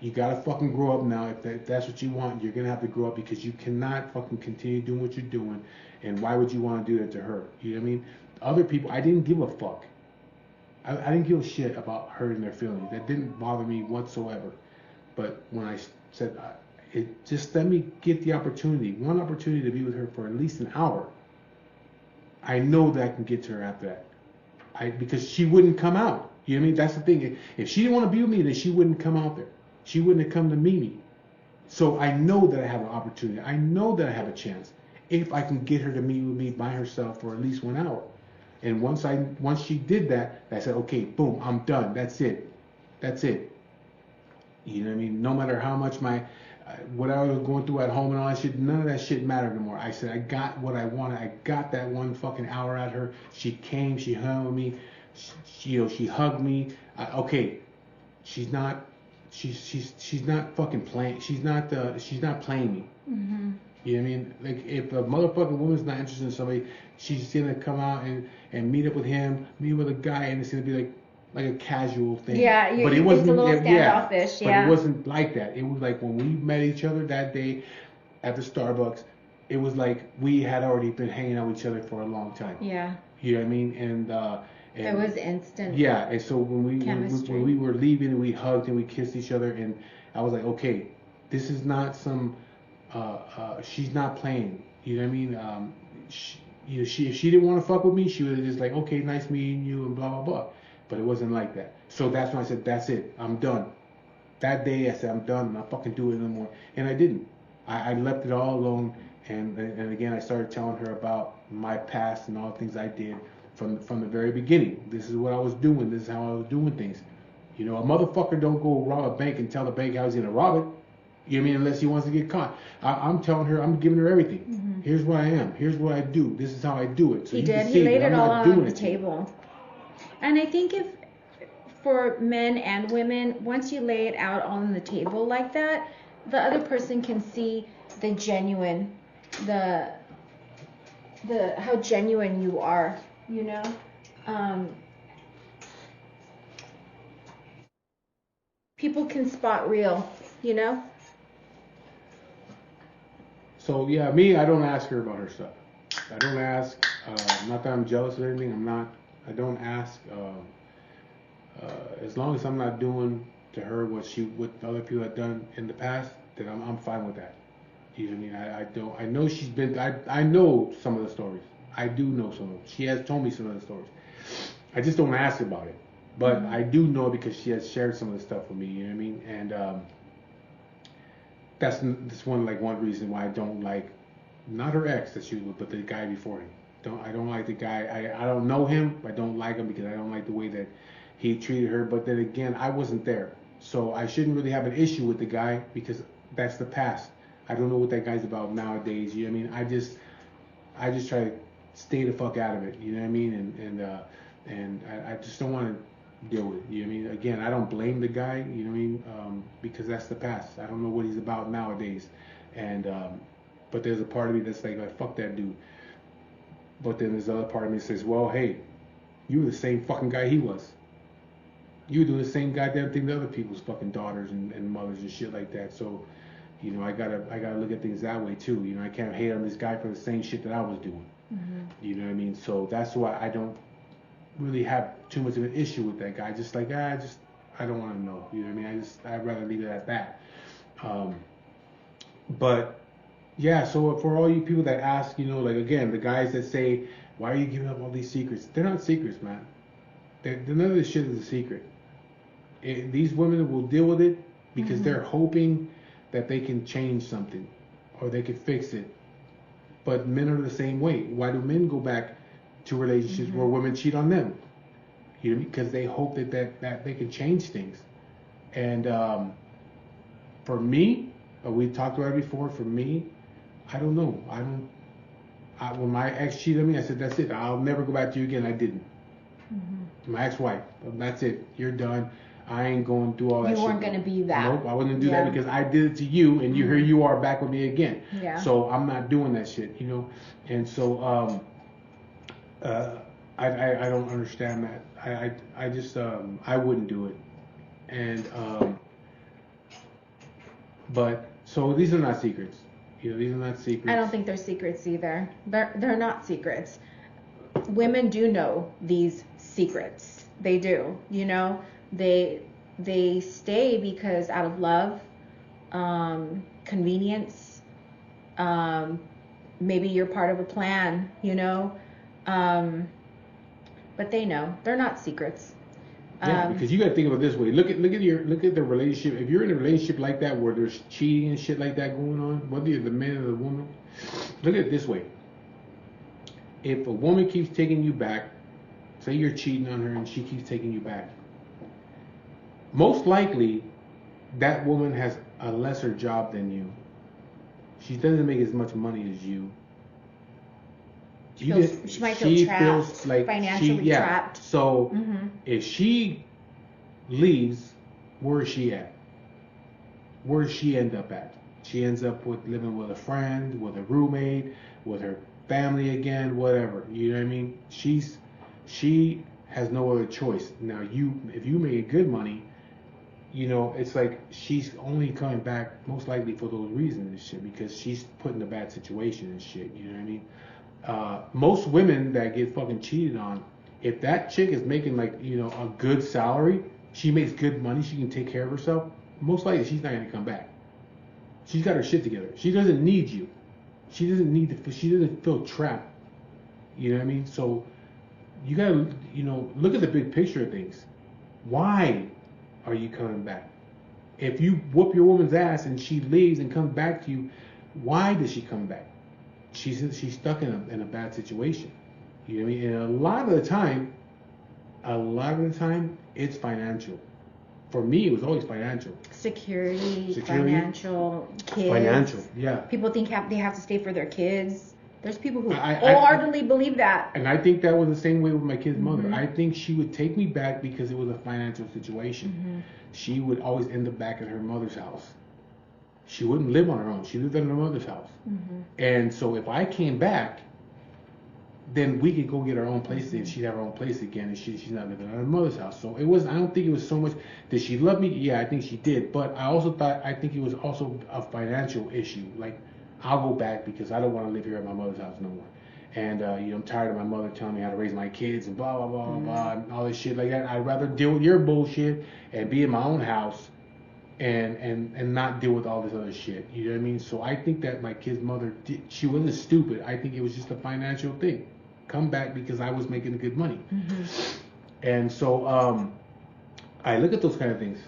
You gotta fucking grow up now. If that's what you want, you're gonna have to grow up because you cannot fucking continue doing what you're doing. And why would you want to do that to her? You know what I mean? Other people, I didn't give a fuck. I didn't give a shit about hurting their feelings. That didn't bother me whatsoever. But when I said, just let me get the opportunity, one opportunity to be with her for at least an hour, I know that I can get to her after that. Because she wouldn't come out. You know what I mean? That's the thing. If she didn't want to be with me, then she wouldn't come out there. She wouldn't have come to meet me. So I know that I have an opportunity. I know that I have a chance if I can get her to meet with me by herself for at least 1 hour. And once she did that, I said, okay, boom, I'm done. That's it. You know what I mean? No matter how much what I was going through at home and all that shit, none of that shit mattered anymore. I said, I got what I wanted. I got that 1 fucking hour at her. She came, she hung with me, she hugged me. Okay, she's not fucking playing. She's not playing me. Mm-hmm. You know what I mean? Like, if a motherfucking woman's not interested in somebody, she's gonna come out and meet up with him, meet with a guy, and it's gonna be like a casual thing. Yeah, but it wasn't. It's a little standoffish. But it wasn't like that. It was like when we met each other that day at the Starbucks, it was like we had already been hanging out with each other for a long time. Yeah. You know what I mean? And it was instant. Yeah, and so when we were leaving, and we hugged and we kissed each other, and I was like, okay, this is not some. She's not playing. You know what I mean? If she didn't want to fuck with me, she would have just like, okay, nice meeting you and blah blah blah. But it wasn't like that. So that's when I said, that's it. I'm done. That day I said, I'm done. I'm not fucking doing it anymore. And I didn't. I left it all alone. And again, I started telling her about my past and all the things I did from the very beginning. This is what I was doing. This is how I was doing things. You know, a motherfucker don't go rob a bank and tell the bank how he's gonna rob it. You know what I mean? Unless he wants to get caught. I'm telling her, I'm giving her everything. Mm-hmm. Here's what I am. Here's what I do. This is how I do it. So he did. He laid it all out on the table. And I think if for men and women, once you lay it out on the table like that, the other person can see the genuine, how genuine you are, you know? People can spot real, you know? So yeah, me, I don't ask her about her stuff. I don't ask. Not that I'm jealous of anything. I'm not. I don't ask. As long as I'm not doing to her what other people have done in the past, then I'm fine with that. You know what I mean? I don't. I know she's been. I know some of the stories. I do know some of them. She has told me some of the stories. I just don't ask about it. But I do know because she has shared some of the stuff with me. You know what I mean? And that's one reason why I don't like, not her ex that she was with, but the guy before him. I don't like the guy. I don't know him. I don't like him because I don't like the way that he treated her. But then again, I wasn't there, so I shouldn't really have an issue with the guy because that's the past. I don't know what that guy's about nowadays. You know what I mean? I just try to stay the fuck out of it. You know what I mean? And I just don't want to deal with it. You know what I mean? Again, I don't blame the guy. You know what I mean? Because that's the past. I don't know what he's about nowadays. And but there's a part of me that's like fuck that dude. But then there's other part of me that says, well, hey, you were the same fucking guy he was. You were doing the same goddamn thing to other people's fucking daughters and mothers and shit like that. So, you know, I gotta look at things that way too. You know, I can't hate on this guy for the same shit that I was doing. Mm-hmm. You know what I mean? So that's why I don't really have too much of an issue with that guy. Just like, I don't want to know. You know what I mean? I'd rather leave it at that. But yeah, so for all you people that ask, you know, like again, the guys that say, why are you giving up all these secrets? They're not secrets, man. None of this shit is a secret. These women will deal with it because they're hoping that they can change something or they can fix it. But men are the same way. Why do men go back to relationships where women cheat on them? You know, because they hope that they can change things. And for me, we talked about it before. For me, I don't know. When my ex cheated on me, I said, that's it. I'll never go back to you again. I didn't. My ex-wife. That's it. You're done. I ain't going through all that shit. You weren't going to be that. Nope, I wouldn't do that because I did it to you, and here you are back with me again. Yeah. So I'm not doing that shit, And so I don't understand that. I just I wouldn't do it. And but so these are not secrets. These are not secrets. I don't think they're secrets either. They're not secrets. Women do know these secrets. They do. They stay because out of love, convenience, maybe you're part of a plan, but they know they're not secrets. Yeah, because you got to think about it this way. Look at the relationship. If you're in a relationship like that where there's cheating and shit like that going on, whether you're the man or the woman, look at it this way. If a woman keeps taking you back, say you're cheating on her and she keeps taking you back, most likely that woman has a lesser job than you. She doesn't make as much money as you. She might feel trapped, feels like financially trapped. So if she leaves, where is she at? Where does she end up at? She ends up living with a friend, with a roommate, with her family again, whatever. You know what I mean? She has no other choice. Now if you make good money, it's like she's only coming back most likely for those reasons and shit, because she's put in a bad situation and shit. You know what I mean? Most women that get fucking cheated on, if that chick is making a good salary, she makes good money, she can take care of herself, most likely she's not going to come back. She's got her shit together. She doesn't need you. She doesn't feel trapped. You know what I mean? So you got to, look at the big picture of things. Why are you coming back? If you whoop your woman's ass and she leaves and comes back to you, why does she come back? She's stuck in a bad situation. You know what I mean? And a lot of the time, it's financial. For me, it was always financial. Security, financial, kids. Financial, yeah. People think they have to stay for their kids. There's people who wholeheartedly believe that. And I think that was the same way with my kid's mother. I think she would take me back because it was a financial situation. She would always end up back at her mother's house. She wouldn't live on her own. She lived at her mother's house. And so if I came back, then we could go get our own place and she'd have her own place again, and she's not living at her mother's house. So it was, I don't think it was so much, did she love me? Yeah, I think she did. But I think it was also a financial issue. Like, I'll go back because I don't want to live here at my mother's house no more. And, I'm tired of my mother telling me how to raise my kids and blah, blah, blah, blah, and all this shit like that. I'd rather deal with your bullshit and be in my own house and not deal with all this other shit. You know what I mean? So I think that my kid's mother, she wasn't stupid. I think it was just a financial thing. Come back because I was making good money. And so I look at those kind of things.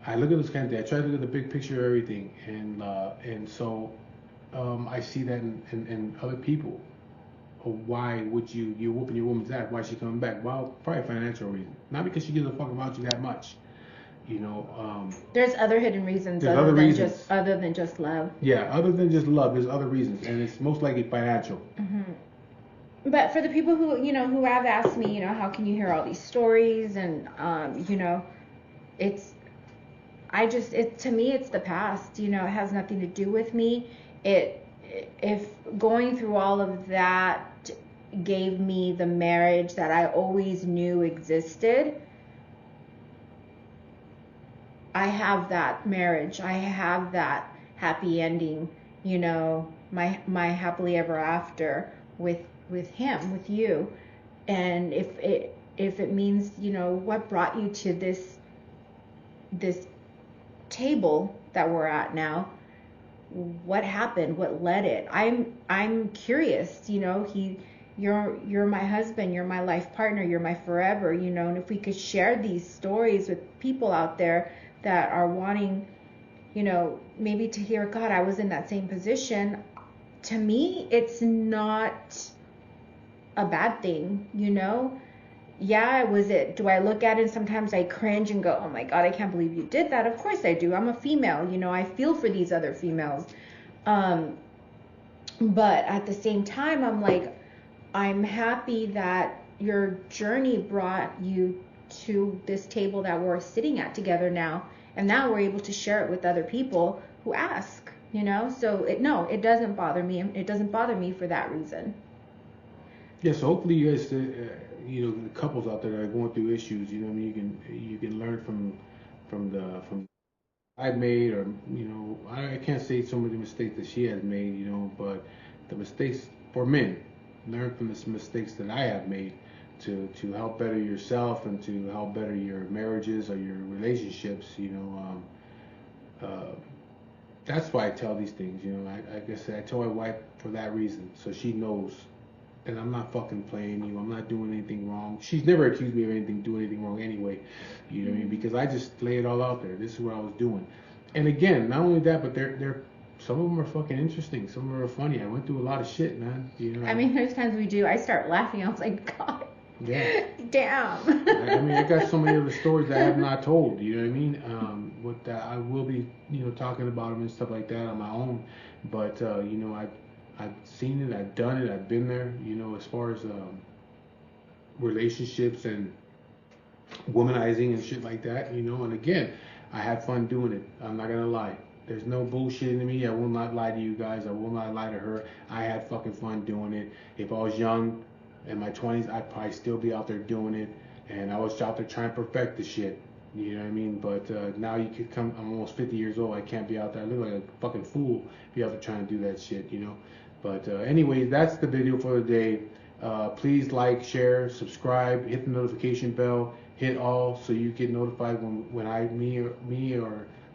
I try to look at the big picture of everything. And so I see that in other people. Why would you're whooping your woman's ass? Why is she coming back? Well, probably financial reason. Not because she gives a fuck about you that much. There's other hidden reasons other than just love. Yeah, other than just love, there's other reasons, and it's most likely financial. But for the people who who have asked me, how can you hear all these stories, and to me it's the past. It has nothing to do with me. If going through all of that gave me the marriage that I always knew existed, I have that marriage. I have that happy ending, my happily ever after with him, with you. And if it means, what brought you to this table that we're at now, what happened, what led it? I'm curious, you're my husband, you're my life partner, you're my forever, and if we could share these stories with people out there that are wanting, maybe to hear, God, I was in that same position. To me, it's not a bad thing, Yeah, do I look at it and sometimes I cringe and go, oh my God, I can't believe you did that? Of course I do. I'm a female, I feel for these other females. But at the same time, I'm like, I'm happy that your journey brought you to this table that we're sitting at together now, and now we're able to share it with other people who ask, you know. So it doesn't bother me. It doesn't bother me for that reason. Yeah, so hopefully you guys, you know, the couples out there that are going through issues, you know, what I mean, you can learn from I've made, or you know, I can't say some of the mistakes that she has made, you know, but the mistakes for men, learn from the mistakes that I have made to help better yourself and to help better your marriages or your relationships, you know. That's why I tell these things, you know. Like I said, I tell my wife for that reason, so she knows. And I'm not fucking playing you. I'm not doing anything wrong. She's never accused me of anything, doing anything wrong anyway. You know what I mean? Because I just lay it all out there. This is what I was doing. And again, not only that, but they're some of them are fucking interesting. Some of them are funny. I went through a lot of shit, man. You know. I mean, there's times we do. I start laughing. I was like, God, Yeah. damn. I mean, I got so many other stories that I have not told. You know what I mean? With that, I will be, you know, talking about them and stuff like that on my own. But you know, I've seen it, I've done it, I've been there. You know, as far as relationships and womanizing and shit like that. You know, and again, I had fun doing it. I'm not gonna lie. There's no bullshit in me. I will not lie to you guys. I will not lie to her. I had fucking fun doing it. If I was young, in my 20s, I'd probably still be out there doing it. And I was out there trying to perfect the shit. You know what I mean? But now you could come, I'm almost 50 years old. I can't be out there. I look like a fucking fool be out there trying to do that shit, you know? But anyways, that's the video for the day. Please like, share, subscribe, hit the notification bell, hit all so you get notified when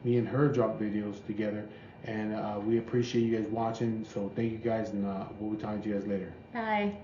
me and her drop videos together. And we appreciate you guys watching. So thank you guys, and we'll be talking to you guys later. Bye.